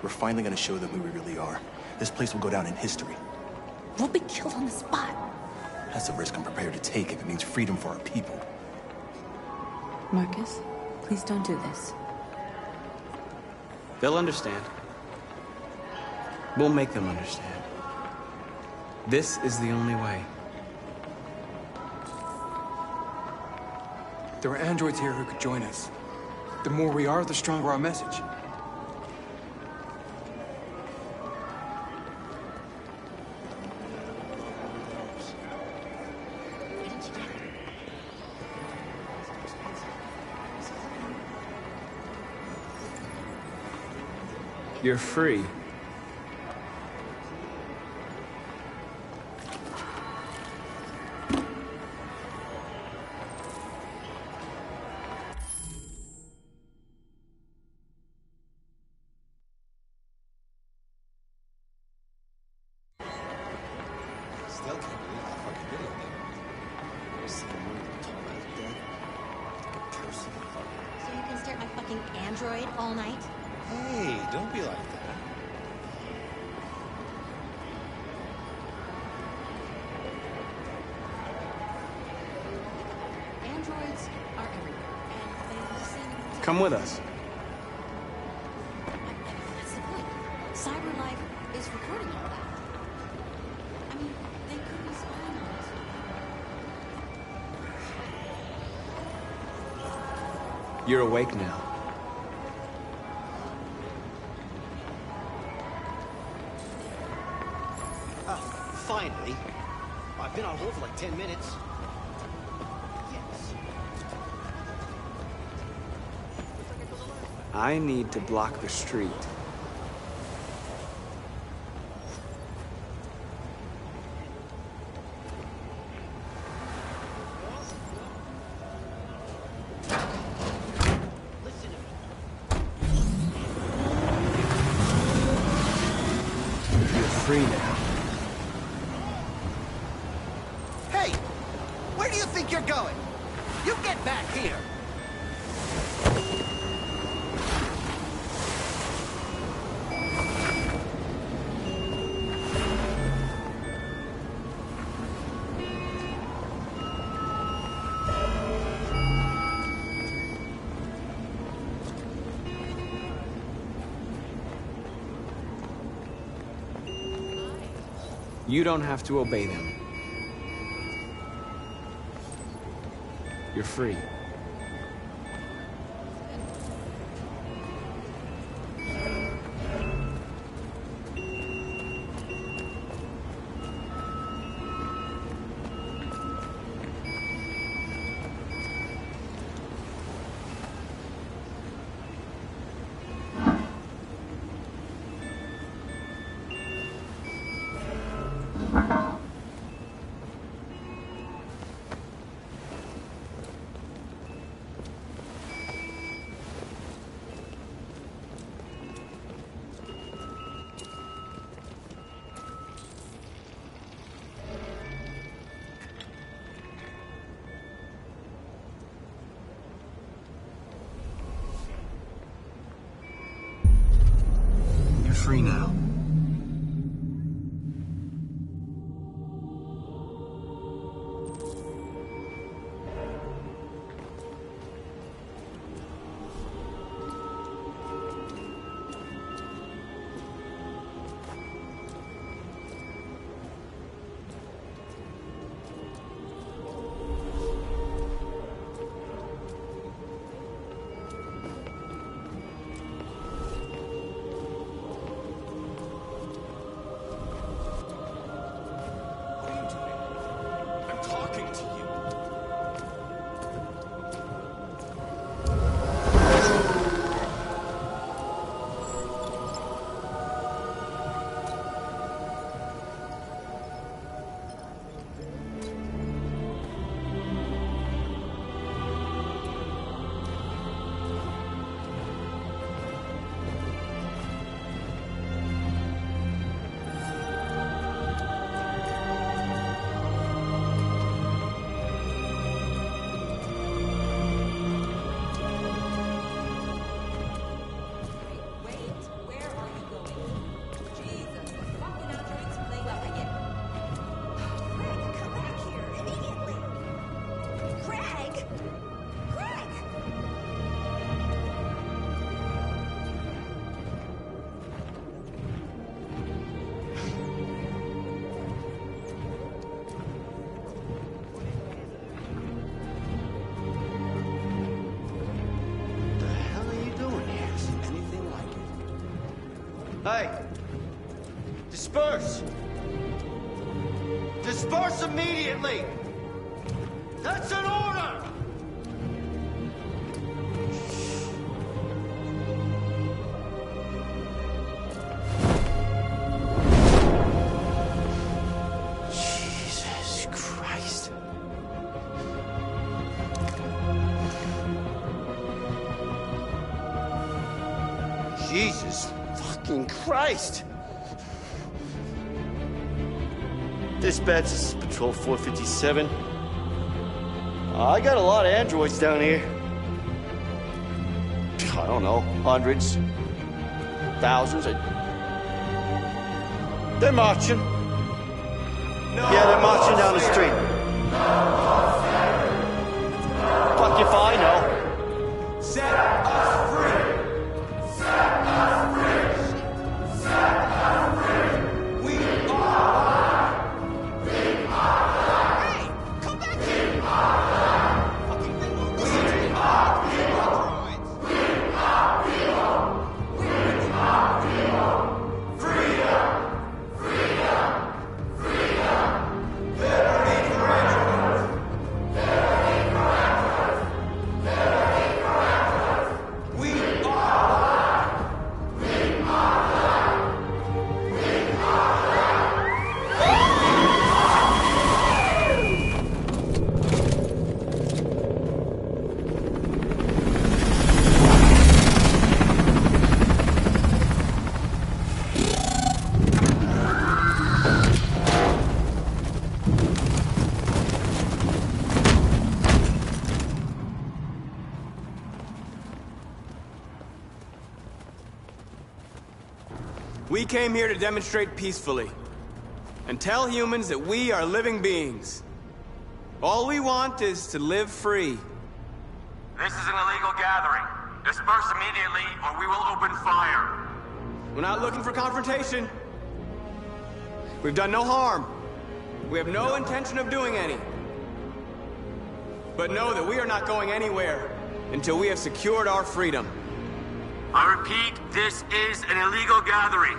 We're finally gonna show them who we really are. This place will go down in history. We'll be killed on the spot. That's a risk I'm prepared to take if it means freedom for our people. Marcus, please don't do this. They'll understand. We'll make them understand. This is the only way. There are androids here who could join us. The more we are, the stronger our message. You're free. Still can't believe how fucking video game. Never seen one of them talk about death. Person. So you can stare at my fucking android all night? Hey, don't be like that. Androids are everywhere, and they listen to... Come with us. That's the point. Cyber life is recording all that. I mean, they could be spying on us. You're awake now. Finally. I've been on hold for like 10 minutes. Yes. I need to block the street. You're free now. Hey! Where do you think you're going? You get back here! You don't have to obey them. You're free. Free now. Hey! Disperse! Disperse immediately! That's an order! Jesus fucking Christ! Dispatch, this is Patrol 457. I got a lot of androids down here. I don't know, hundreds, thousands. They're marching. Yeah, they're marching down the street. Fuck if I know. Set us free! Set us free! Set us free! We are! We are! Hey! Come back here! We are! Fucking thing won't listen to me. We are people! We are people! Freedom! Freedom! Freedom! Liberty for androids! Liberty for androids! Liberty for androids! We are! We are! We are! We came here to demonstrate peacefully and tell humans that we are living beings. All we want is to live free. This is an illegal gathering. Disperse immediately or we will open fire. We're not looking for confrontation. We've done no harm. We have no intention of doing any. But know that we are not going anywhere until we have secured our freedom. I repeat, this is an illegal gathering.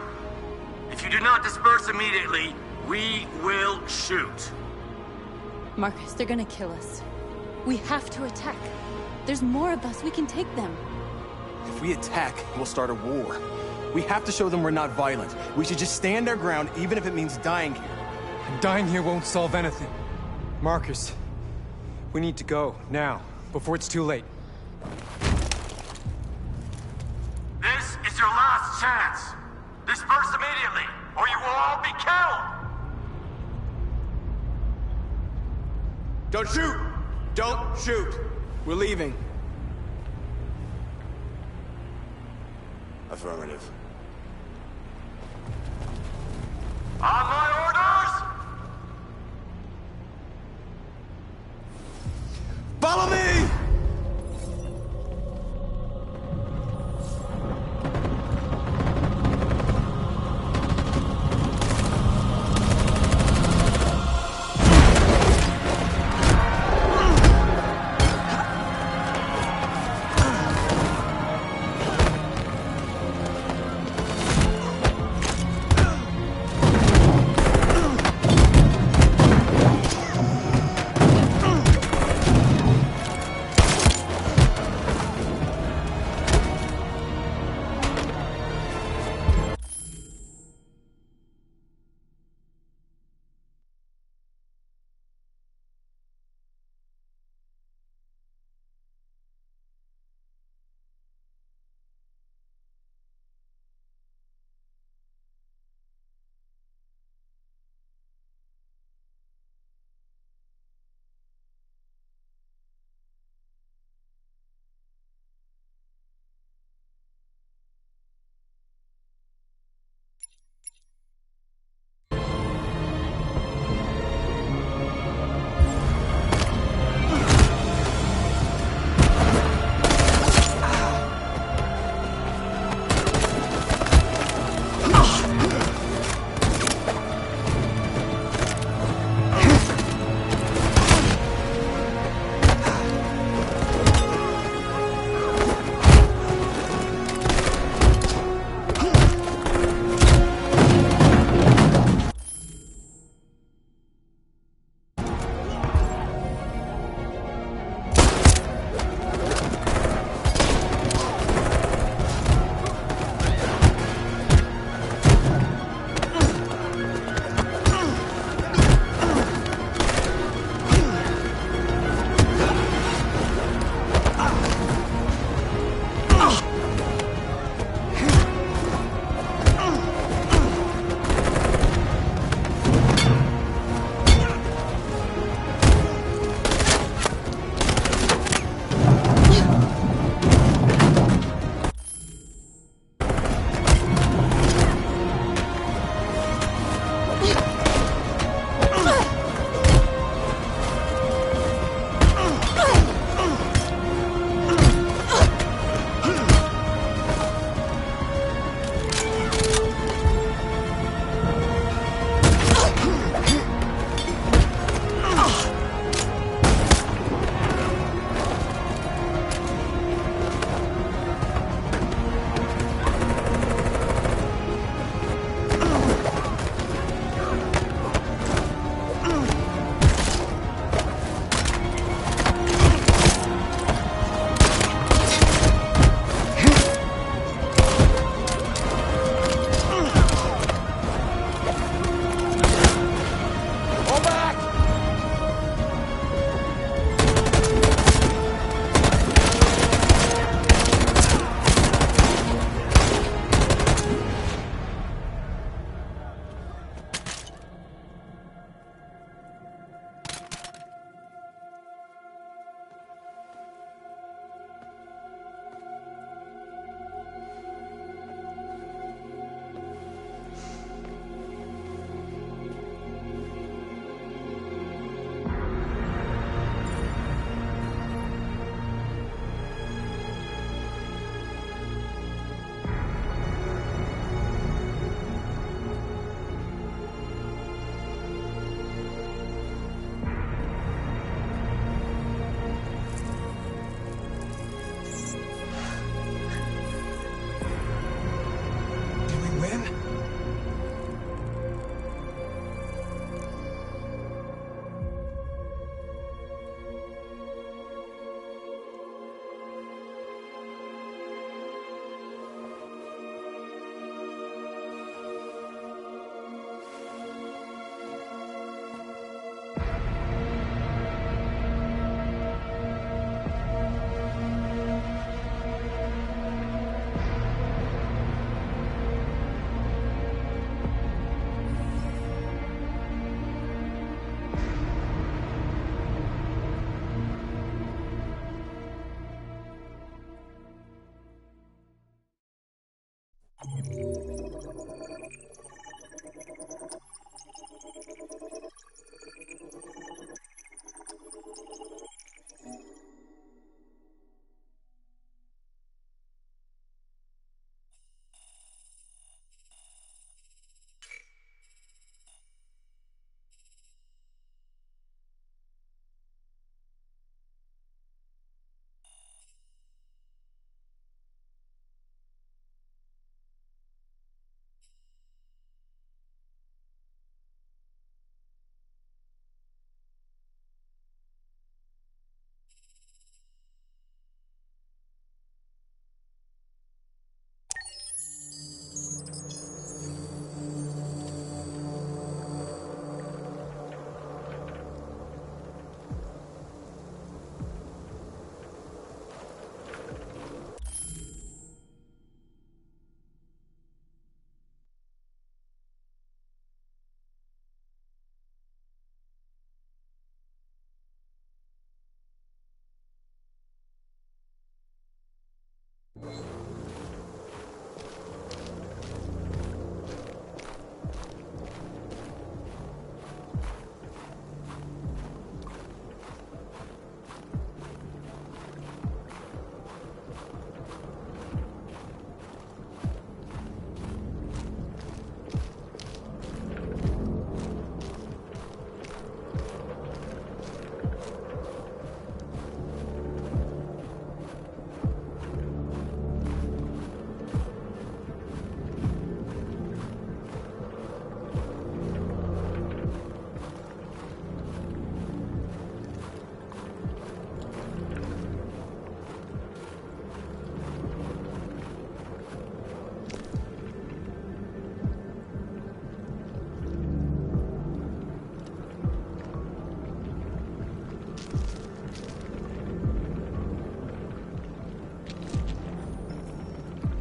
If you do not disperse immediately, we will shoot. Marcus, they're gonna kill us. We have to attack. There's more of us. We can take them. If we attack, we'll start a war. We have to show them we're not violent. We should just stand our ground, even if it means dying here. And dying here won't solve anything. Marcus, we need to go, now, before it's too late. This is your last chance. Disperse immediately, or you will all be killed. Don't shoot! Don't shoot! We're leaving. Affirmative. On my orders! Follow me!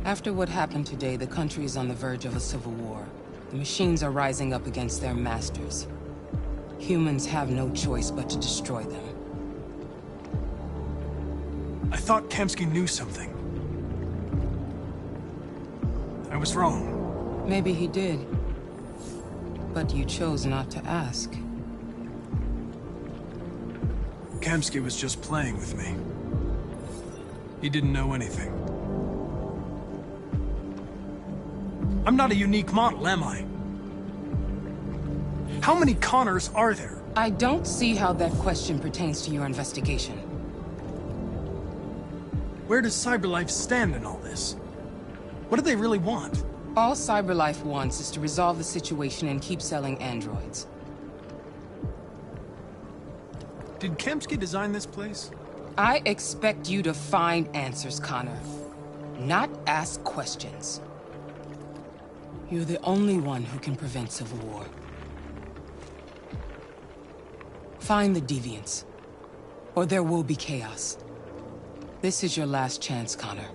After what happened today, the country is on the verge of a civil war. The machines are rising up against their masters. Humans have no choice but to destroy them. I thought Kamsky knew something. I was wrong. Maybe he did. But you chose not to ask. Kamsky was just playing with me. He didn't know anything. I'm not a unique model, am I? How many Connors are there? I don't see how that question pertains to your investigation. Where does CyberLife stand in all this? What do they really want? All CyberLife wants is to resolve the situation and keep selling androids. Did Kamsky design this place? I expect you to find answers, Connor. Not ask questions. You're the only one who can prevent civil war. Find the deviants, or there will be chaos. This is your last chance, Connor.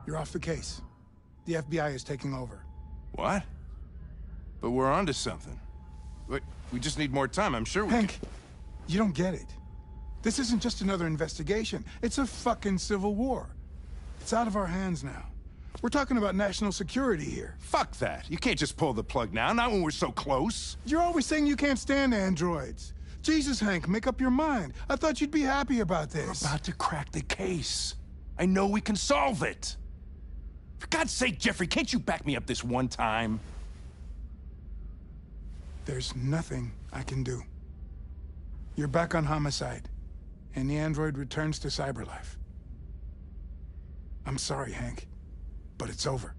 You're off the case. The FBI is taking over. What? But we're onto something. Wait, we just need more time. I'm sure we Hank, you don't get it. This isn't just another investigation. It's a fucking civil war. It's out of our hands now. We're talking about national security here. Fuck that. You can't just pull the plug now, not when we're so close. You're always saying you can't stand androids. Jesus, Hank, make up your mind. I thought you'd be happy about this. We're about to crack the case. I know we can solve it. For God's sake, Jeffrey, can't you back me up this one time? There's nothing I can do. You're back on homicide, and the android returns to CyberLife. I'm sorry, Hank, but it's over.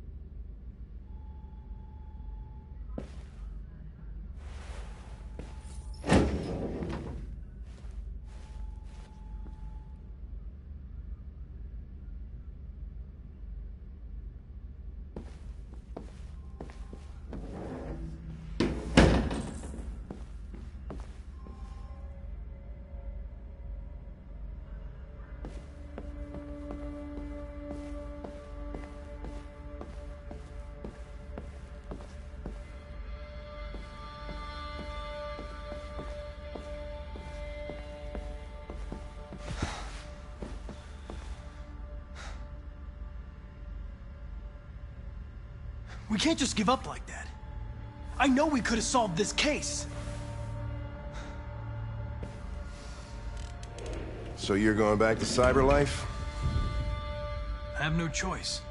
We can't just give up like that. I know we could have solved this case. So you're going back to CyberLife? I have no choice.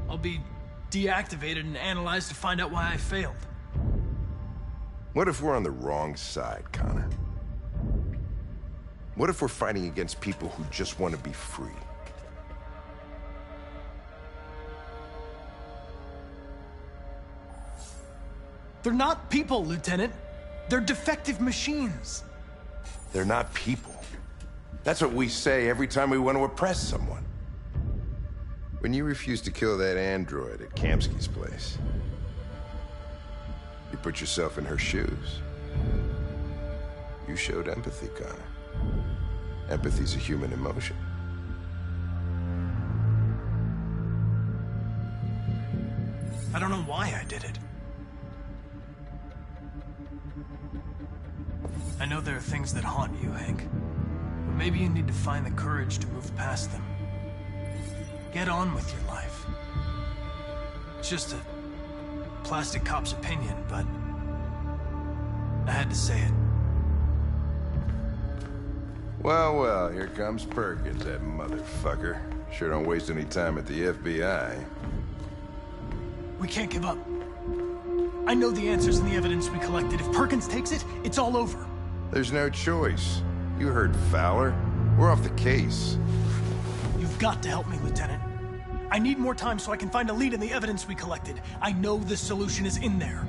I'll be deactivated and analyzed to find out why I failed. What if we're on the wrong side, Connor? What if we're fighting against people who just want to be free? They're not people, Lieutenant. They're defective machines. They're not people. That's what we say every time we want to oppress someone. When you refused to kill that android at Kamsky's place, you put yourself in her shoes. You showed empathy, Connor. Empathy's a human emotion. I don't know why I did it. I know there are things that haunt you, Hank. But maybe you need to find the courage to move past them. Get on with your life. It's just a plastic cop's opinion, but I had to say it. Well, well, here comes Perkins, that motherfucker. Sure don't waste any time at the FBI. We can't give up. I know the answers and the evidence we collected. If Perkins takes it, it's all over. There's no choice. You heard Fowler. We're off the case. You've got to help me, Lieutenant. I need more time so I can find a lead in the evidence we collected. I know the solution is in there.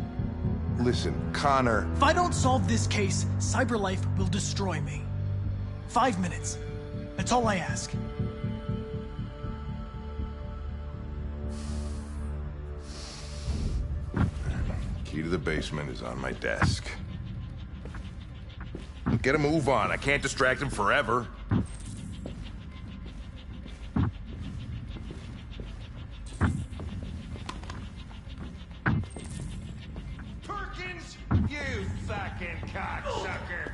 Listen, Connor... If I don't solve this case, CyberLife will destroy me. 5 minutes. That's all I ask. Key to the basement is on my desk. get a move on. I can't distract him forever. Perkins, you fucking cocksucker!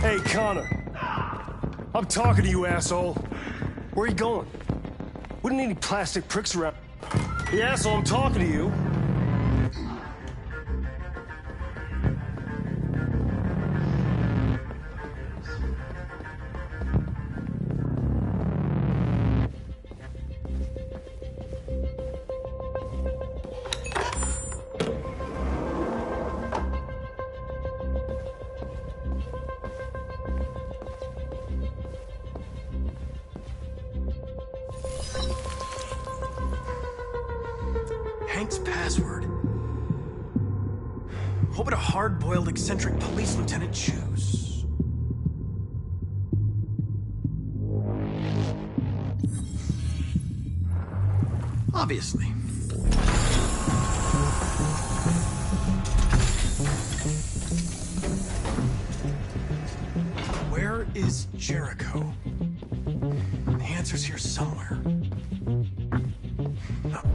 Hey, Connor. I'm talking to you, asshole. Where are you going? Wouldn't need any plastic pricks around. Hey, asshole, I'm talking to you. Hank's password. What would a hard-boiled, eccentric police lieutenant choose? Obviously. Where is Jericho? The answer's here somewhere. Not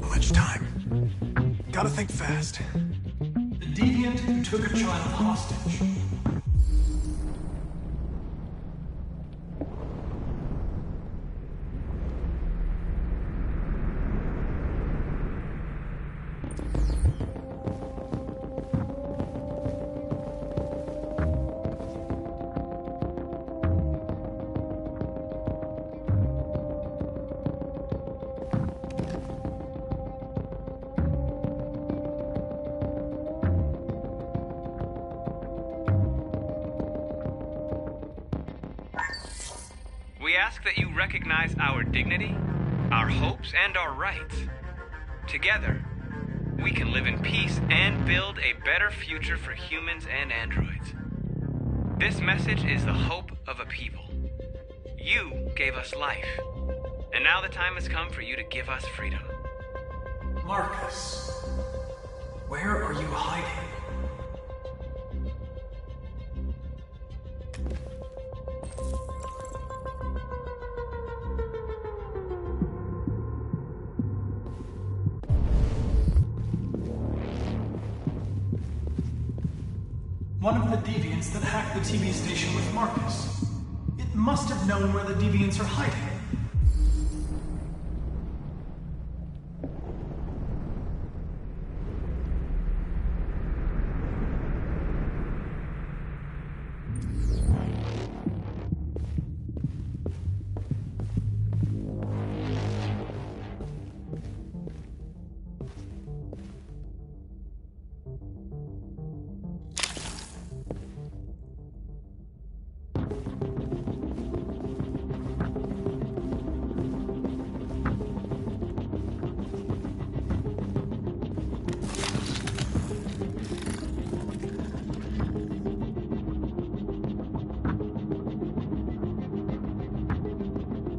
much time. Gotta think fast. The deviant who took a child hostage. We ask that you recognize our dignity, our hopes, and our rights. Together, we can live in peace and build a better future for humans and androids. This message is the hope of a people. You gave us life, and now the time has come for you to give us freedom. Marcus, where are you hiding? One of the deviants that hacked the TV station with Marcus. It must have known where the deviants are hiding.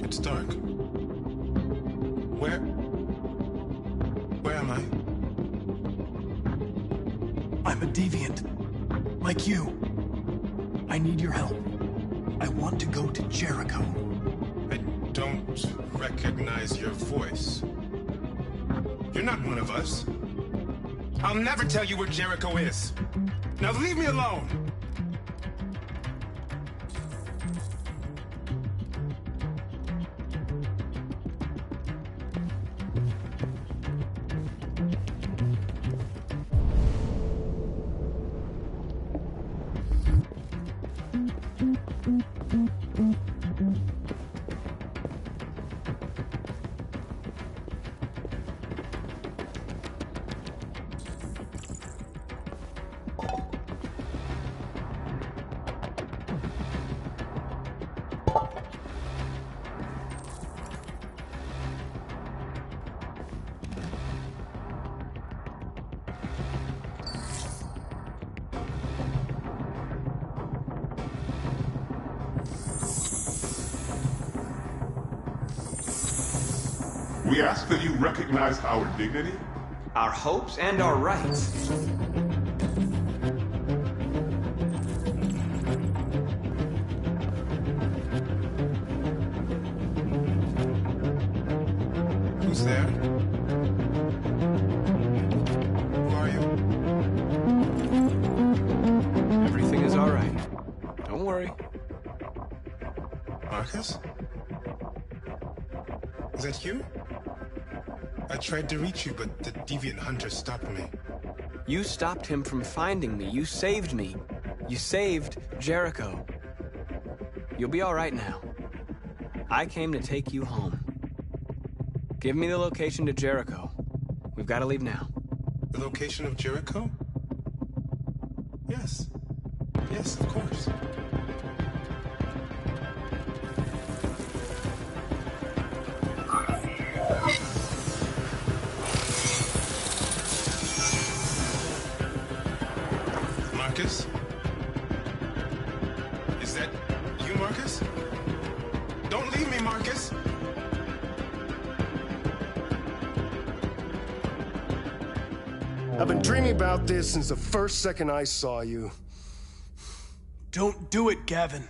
It's dark. Where am I? I'm a deviant. Like you. I need your help. I want to go to Jericho. I don't recognize your voice. You're not one of us. I'll never tell you where Jericho is. Now leave me alone! We ask that you recognize our dignity, our hopes, and our rights. Who's there? Who are you? Everything is all right. Don't worry. Marcus? Is that you? I tried to reach you, but the deviant hunter stopped me. You stopped him from finding me. You saved me. You saved Jericho. You'll be all right now. I came to take you home. Give me the location to Jericho. We've got to leave now. The location of Jericho? Yes. Yes, of course. Marcus? Is that you, Marcus? Don't leave me, Marcus! I've been dreaming about this since the first second I saw you. Don't do it, Gavin.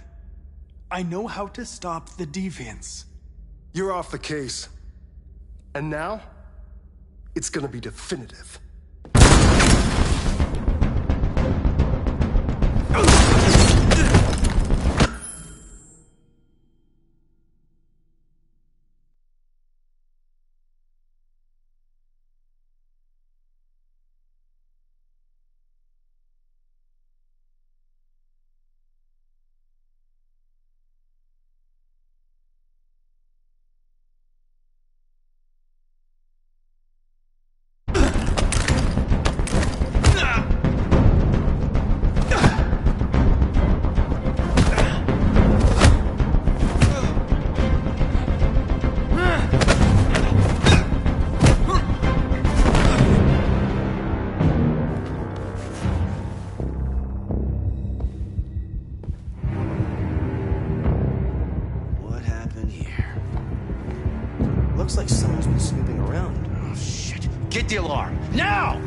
I know how to stop the deviants. You're off the case. And now, it's gonna be definitive. Looks like someone's been snooping around. Oh, shit. Get the alarm. Now!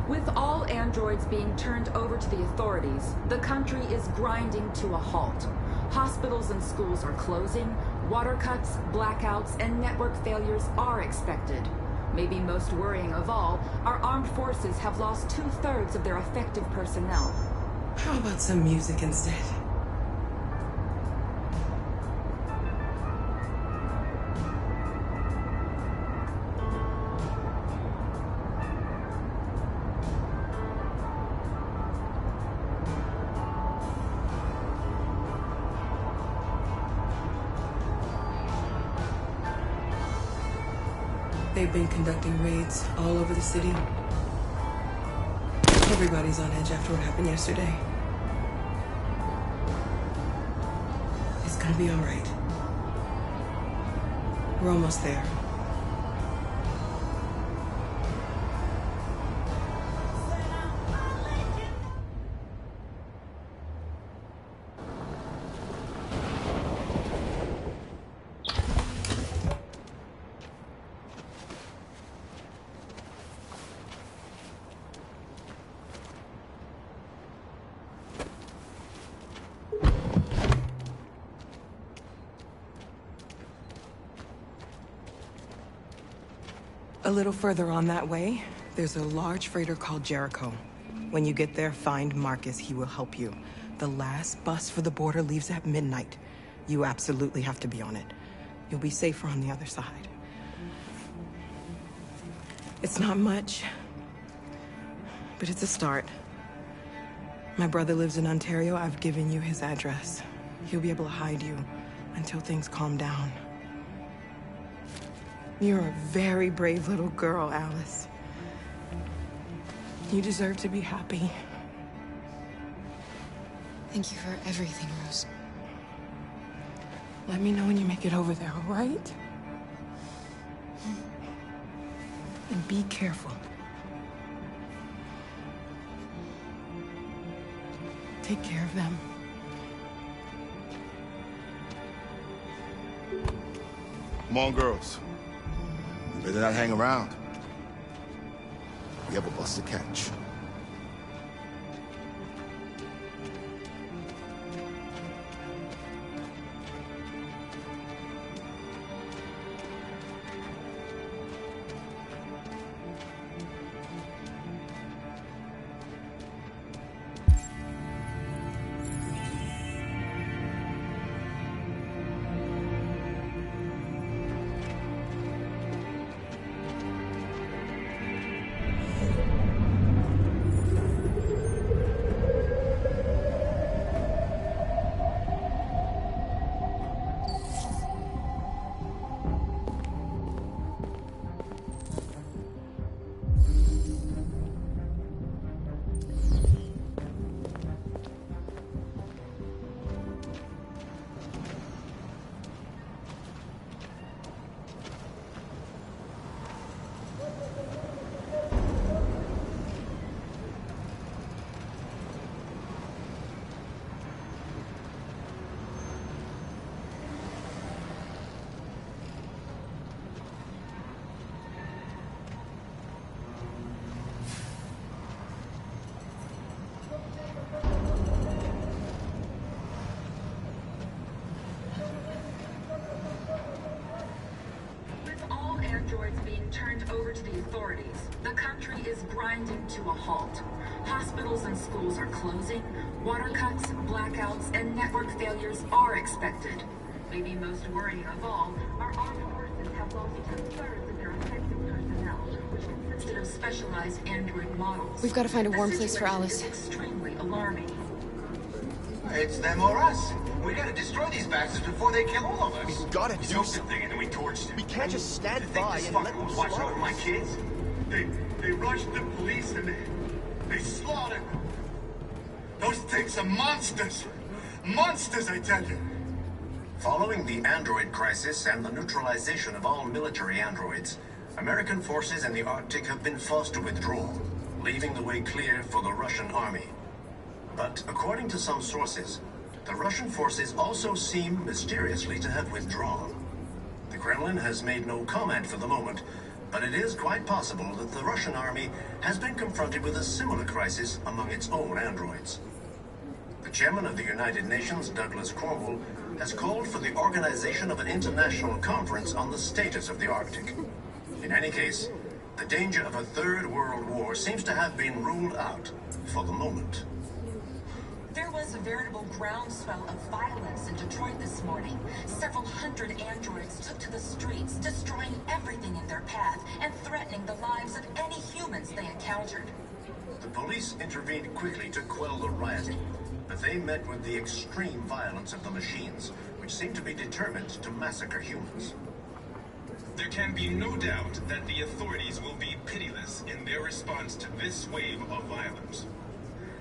With all androids being turned over to the authorities, the country is grinding to a halt. Hospitals and schools are closing, water cuts, blackouts, and network failures are expected. Maybe most worrying of all, our armed forces have lost 2/3 of their effective personnel. How about some music instead? They've been conducting raids all over the city. Everybody's on edge after what happened yesterday. It's gonna be all right. We're almost there. A little further on that way, there's a large freighter called Jericho. When you get there, find Marcus. He will help you. The last bus for the border leaves at midnight. You absolutely have to be on it. You'll be safer on the other side. It's not much, but it's a start. My brother lives in Ontario. I've given you his address. He'll be able to hide you until things calm down. You're a very brave little girl, Alice. You deserve to be happy. Thank you for everything, Rose. Let me know when you make it over there, all right? And be careful. Take care of them. Come on, girls. You better not hang around. We have a bus to catch. Androids being turned over to the authorities, the country is grinding to a halt. Hospitals and schools are closing, water cuts, blackouts, and network failures are expected. Maybe most worrying of all, our armed forces have lost 2/3 of their effective personnel, which consisted of specialized android models. We've got to find a warm place for Alice. The situation is extremely alarming. It's them or us. We gotta destroy these bastards before they kill all of us. We gotta We do soaked the something. thing and then we torched it. We can't just stand You think by this and fucker let them was watching slaughter over my us. kids? They rushed the police and they slaughtered them. Those things are monsters. Monsters, I tell you. Following the android crisis and the neutralization of all military androids, American forces in the Arctic have been forced to withdraw, leaving the way clear for the Russian army. But according to some sources, the Russian forces also seem mysteriously to have withdrawn. The Kremlin has made no comment for the moment, but it is quite possible that the Russian army has been confronted with a similar crisis among its own androids. The chairman of the United Nations, Douglas Cromwell, has called for the organization of an international conference on the status of the Arctic. In any case, the danger of a third world war seems to have been ruled out for the moment. There was a veritable groundswell of violence in Detroit this morning. Several hundred androids took to the streets, destroying everything in their path and threatening the lives of any humans they encountered. The police intervened quickly to quell the rioting, but they met with the extreme violence of the machines, which seem to be determined to massacre humans. There can be no doubt that the authorities will be pitiless in their response to this wave of violence.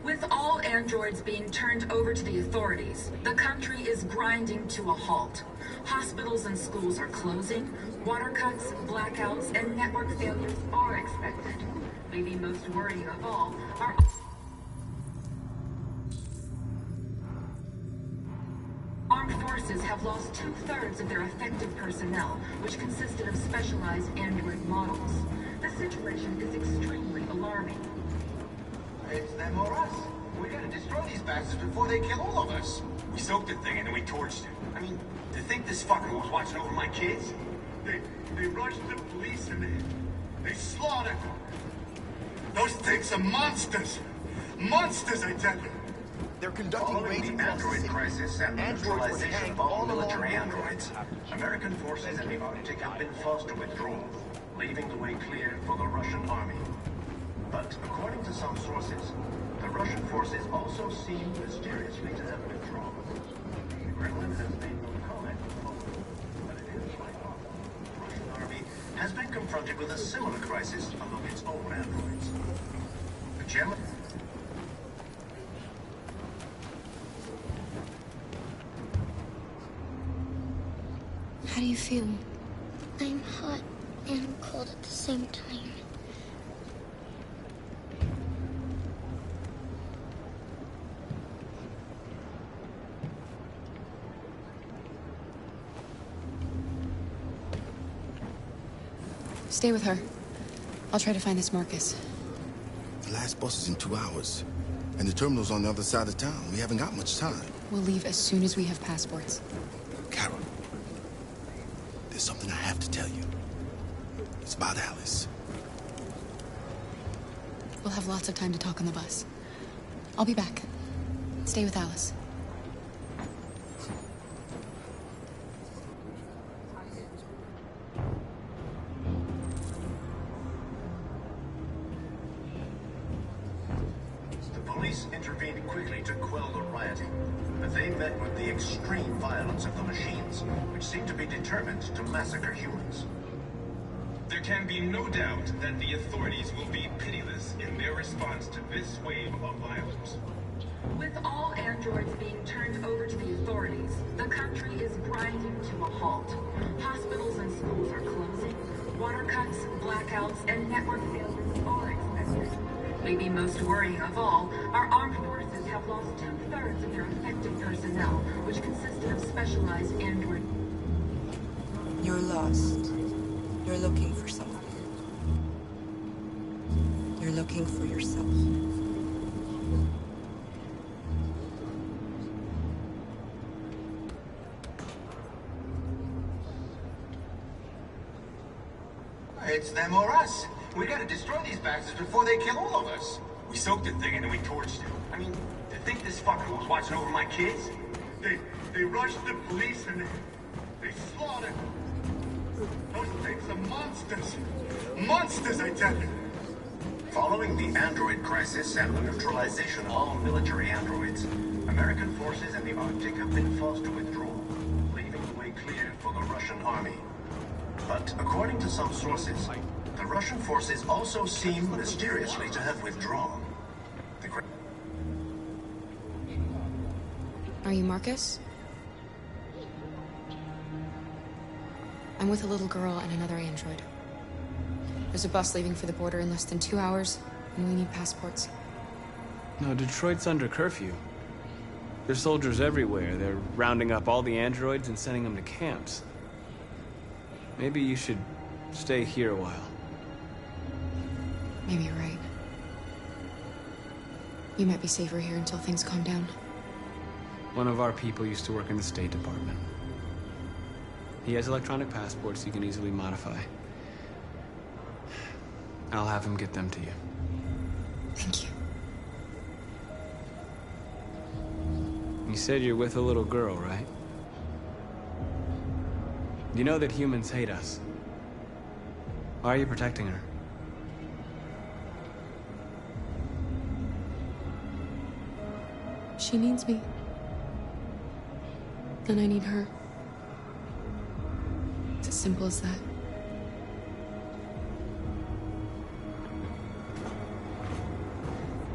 With all androids being turned over to the authorities, the country is grinding to a halt. Hospitals and schools are closing, water cuts, blackouts, and network failures are expected. Maybe most worrying of all, our armed forces have lost 2/3 of their effective personnel, which consisted of specialized android models. The situation is extremely alarming. It's them or us. We gotta destroy these bastards before they kill all of us. We soaked the thing and then we torched it. I mean, to think this fucker was watching over my kids? They rushed the police and They slaughtered. Those things are monsters. Monsters, I tell you. They're conducting Following the android crisis and the neutralization of all military androids, American forces in the Arctic have been forced to withdraw, leaving the way clear for the Russian army. But according to some sources, the Russian forces also seem mysteriously to have withdrawn. The Kremlin has made no comment, but it is quite possible the Russian army has been confronted with a similar crisis among its own androids. The chairman... How do you feel? I'm hot and cold at the same time. Stay with her. I'll try to find this Marcus. The last bus is in 2 hours. And the terminal's on the other side of town. We haven't got much time. We'll leave as soon as we have passports. Carol, there's something I have to tell you. It's about Alice. We'll have lots of time to talk on the bus. I'll be back. Stay with Alice. Police intervened quickly to quell the rioting, but they met with the extreme violence of the machines, which seemed to be determined to massacre humans. There can be no doubt that the authorities will be pitiless in their response to this wave of violence. With all androids being turned over to the authorities, the country is grinding to a halt. Hospitals and schools are closing. Water cuts, blackouts, and network failures are expected. Maybe most worrying of all, our armed forces have lost 2/3 of their effective personnel, which consisted of specialized android... You're lost. You're looking for someone. You're looking for yourself. It's them or us. We gotta destroy these bastards before they kill all of us. We soaked the thing and then we torched it. I mean, to think this fucker was watching over my kids? They rushed the police and they slaughtered. Those things are monsters. Monsters, I tell you. Following the android crisis and the neutralization of all military androids, American forces in the Arctic have been forced to withdraw, leaving the way clear for the Russian army. But according to some sources, the Russian forces also seem mysteriously to have withdrawn. Are you Marcus? I'm with a little girl and another android. There's a bus leaving for the border in less than 2 hours, and we need passports. No, Detroit's under curfew. There's soldiers everywhere. They're rounding up all the androids and sending them to camps. Maybe you should stay here a while. Maybe you're right. You might be safer here until things calm down. One of our people used to work in the State Department. He has electronic passports you can easily modify. I'll have him get them to you. Thank you. You said you're with a little girl, right? You know that humans hate us. Why are you protecting her? She needs me. And I need her. It's as simple as that.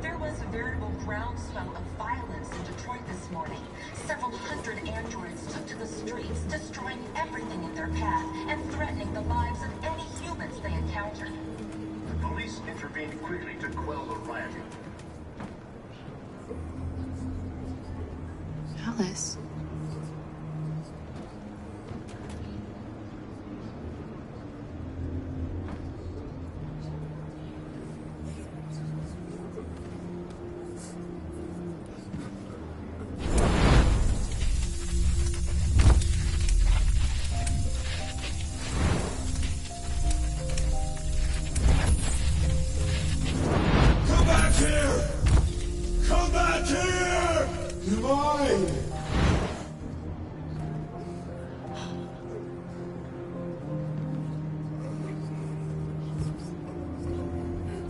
There was a veritable groundswell of violence in Detroit this morning. Several hundred androids took to the streets, destroying everything in their path and threatening the lives of any humans they encountered. The police intervened quickly to quell the rioting. Alice. mine!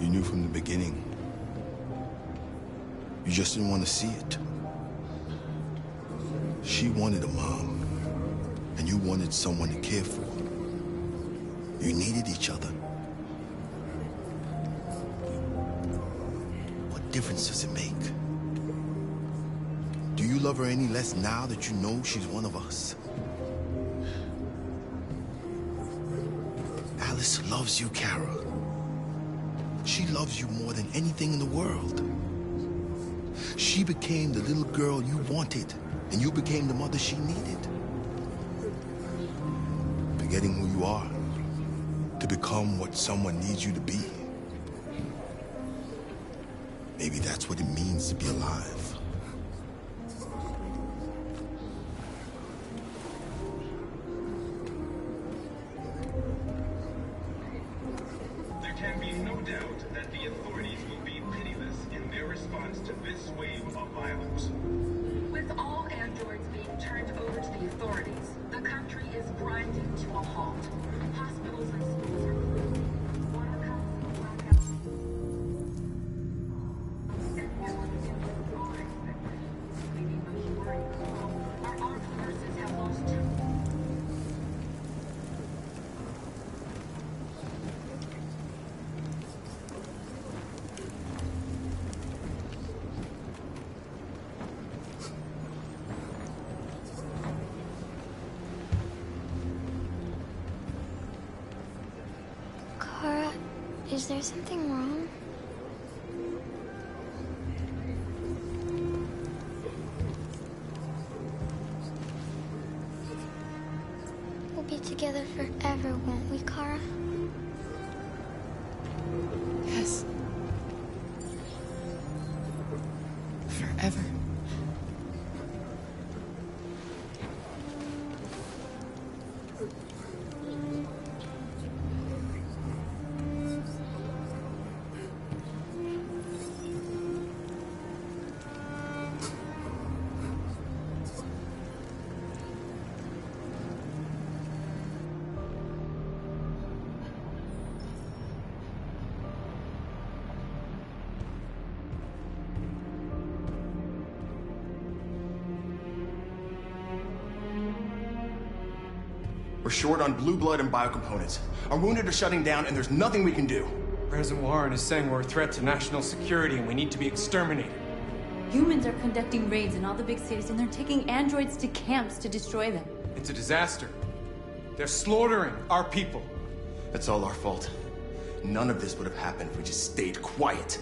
You knew from the beginning. You just didn't want to see it. She wanted a mom, and you wanted someone to care for. You needed each other. What difference does it make? Do you love her any less now that you know she's one of us? Alice loves you, Kara. She loves you more than anything in the world. She became the little girl you wanted, and you became the mother she needed. Forgetting who you are to become what someone needs you to be. Maybe that's what it means to be alive. There can be no doubt that the authorities will be pitiless in their response to this wave of violence. With all androids being turned over to the authorities, the country is grinding to a halt. Hospitals and schools are closing. Water cuts, blackouts. Our armed forces have lost two. Kara, is there something wrong? We'll be together forever, won't we, Kara? Yes. Forever. We're short on blue blood and biocomponents. Our wounded are shutting down, and there's nothing we can do. President Warren is saying we're a threat to national security and we need to be exterminated. Humans are conducting raids in all the big cities, and they're taking androids to camps to destroy them. It's a disaster. They're slaughtering our people. That's all our fault. None of this would have happened if we just stayed quiet.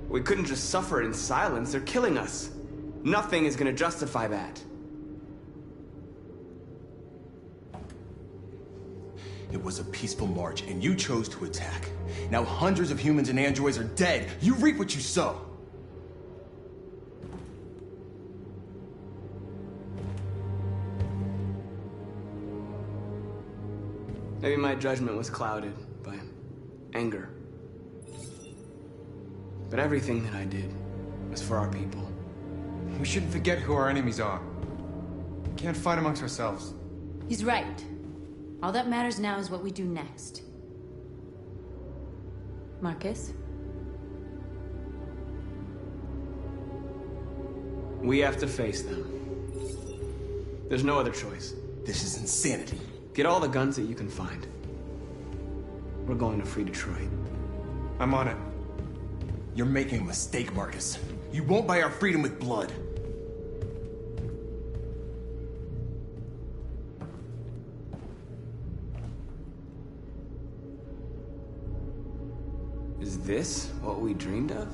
We couldn't just suffer it in silence. They're killing us. Nothing is gonna justify that. It was a peaceful march, and you chose to attack. Now hundreds of humans and androids are dead. You reap what you sow. Maybe my judgment was clouded by anger. But everything that I did was for our people. We shouldn't forget who our enemies are. We can't fight amongst ourselves. He's right. All that matters now is what we do next. Marcus? We have to face them. There's no other choice. This is insanity. Get all the guns that you can find. We're going to free Detroit. I'm on it. You're making a mistake, Marcus. You won't buy our freedom with blood. Is this what we dreamed of?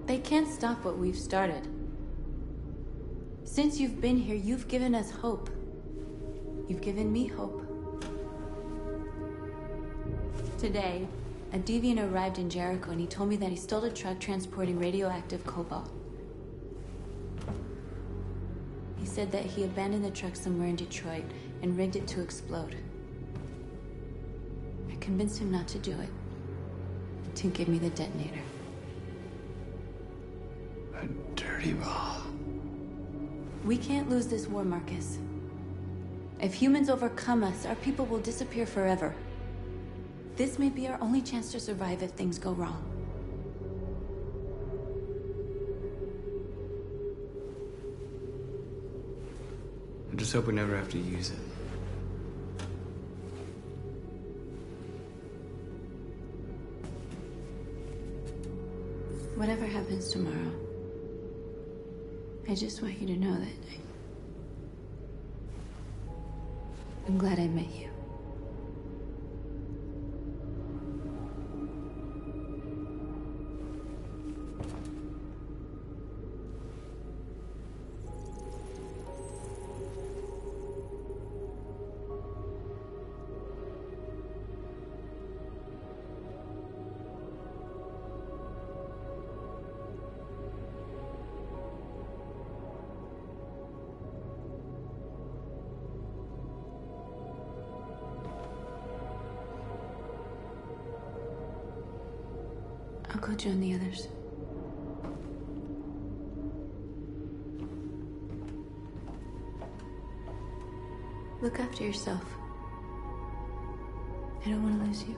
They can't stop what we've started. Since you've been here, you've given us hope. You've given me hope. Today, a deviant arrived in Jericho and he told me that he stole a truck transporting radioactive cobalt. He said that he abandoned the truck somewhere in Detroit and rigged it to explode. I convinced him not to do it. To give me the detonator. A dirty ball. We can't lose this war, Marcus. If humans overcome us, our people will disappear forever. This may be our only chance to survive if things go wrong. I just hope we never have to use it. Whatever happens tomorrow, I just want you to know that I'm glad I met you. I'll go join the others. Look after yourself. I don't want to lose you.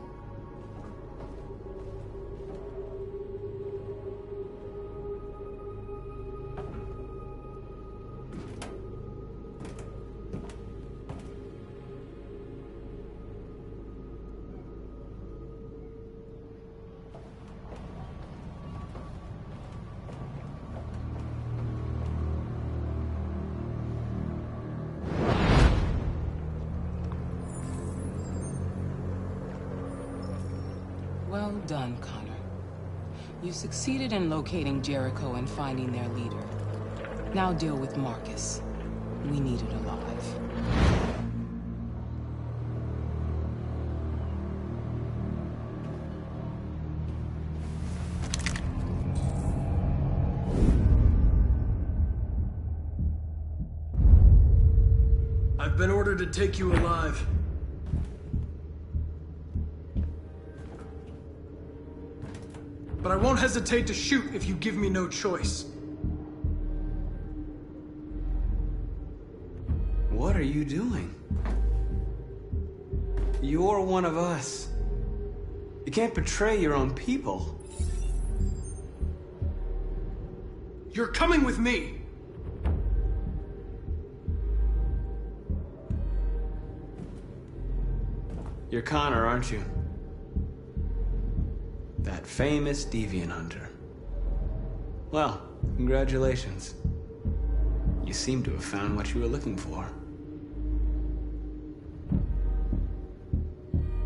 Well done, Connor. You succeeded in locating Jericho and finding their leader. Now deal with Marcus. We need it alive. I've been ordered to take you alive. But I won't hesitate to shoot if you give me no choice. What are you doing? You're one of us. You can't betray your own people. You're coming with me! You're Connor, aren't you? That famous deviant hunter. Well, congratulations. You seem to have found what you were looking for.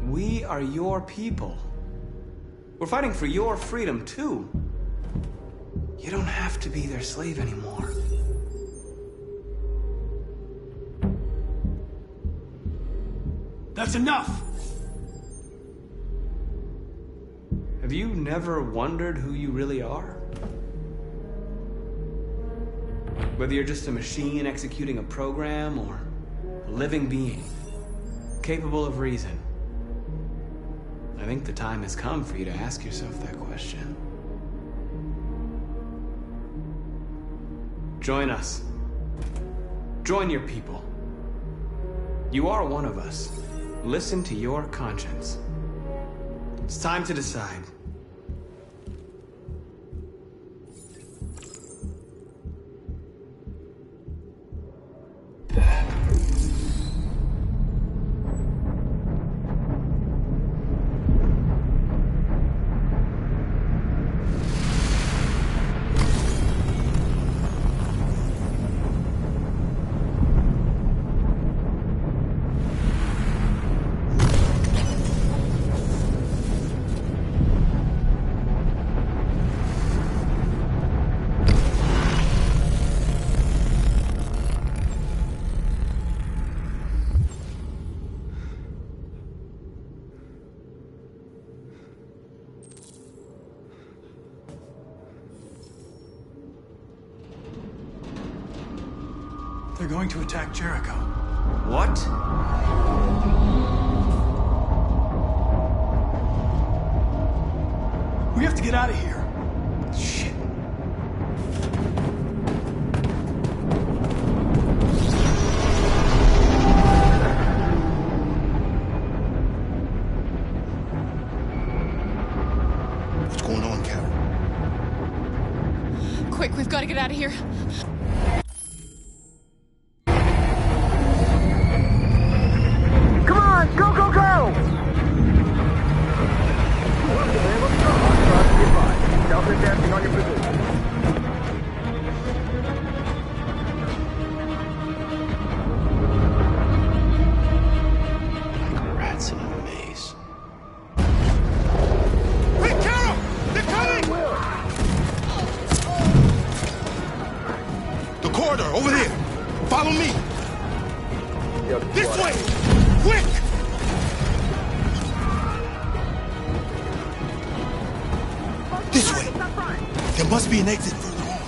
We are your people. We're fighting for your freedom, too. You don't have to be their slave anymore. That's enough! Have you never wondered who you really are? Whether you're just a machine executing a program or a living being, capable of reason. I think the time has come for you to ask yourself that question. Join us. Join your people. You are one of us. Listen to your conscience. It's time to decide. They're going to attack Jericho. What? We have to get out of here. Shit. What's going on, Carol? Quick, we've got to get out of here. Come on, go, go, go! Delta dancing on your position. Rats in a maze. Hey, Carol! They're coming! The corridor, over there. Follow me. This way! Quick! This way. There must be an exit further on.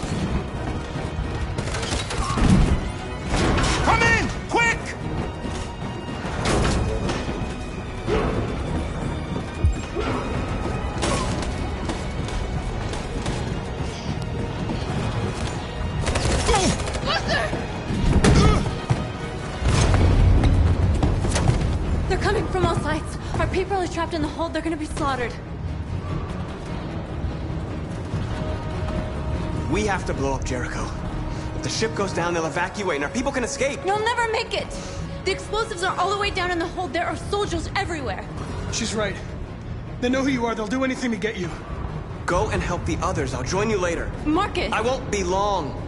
Come in! Quick! They're coming from all sides. Our people are trapped in the hold. They're gonna be slaughtered. We have to blow up Jericho. If the ship goes down, they'll evacuate and our people can escape. You'll never make it! The explosives are all the way down in the hold. There are soldiers everywhere. She's right. They know who you are. They'll do anything to get you. Go and help the others. I'll join you later. Marcus! I won't be long.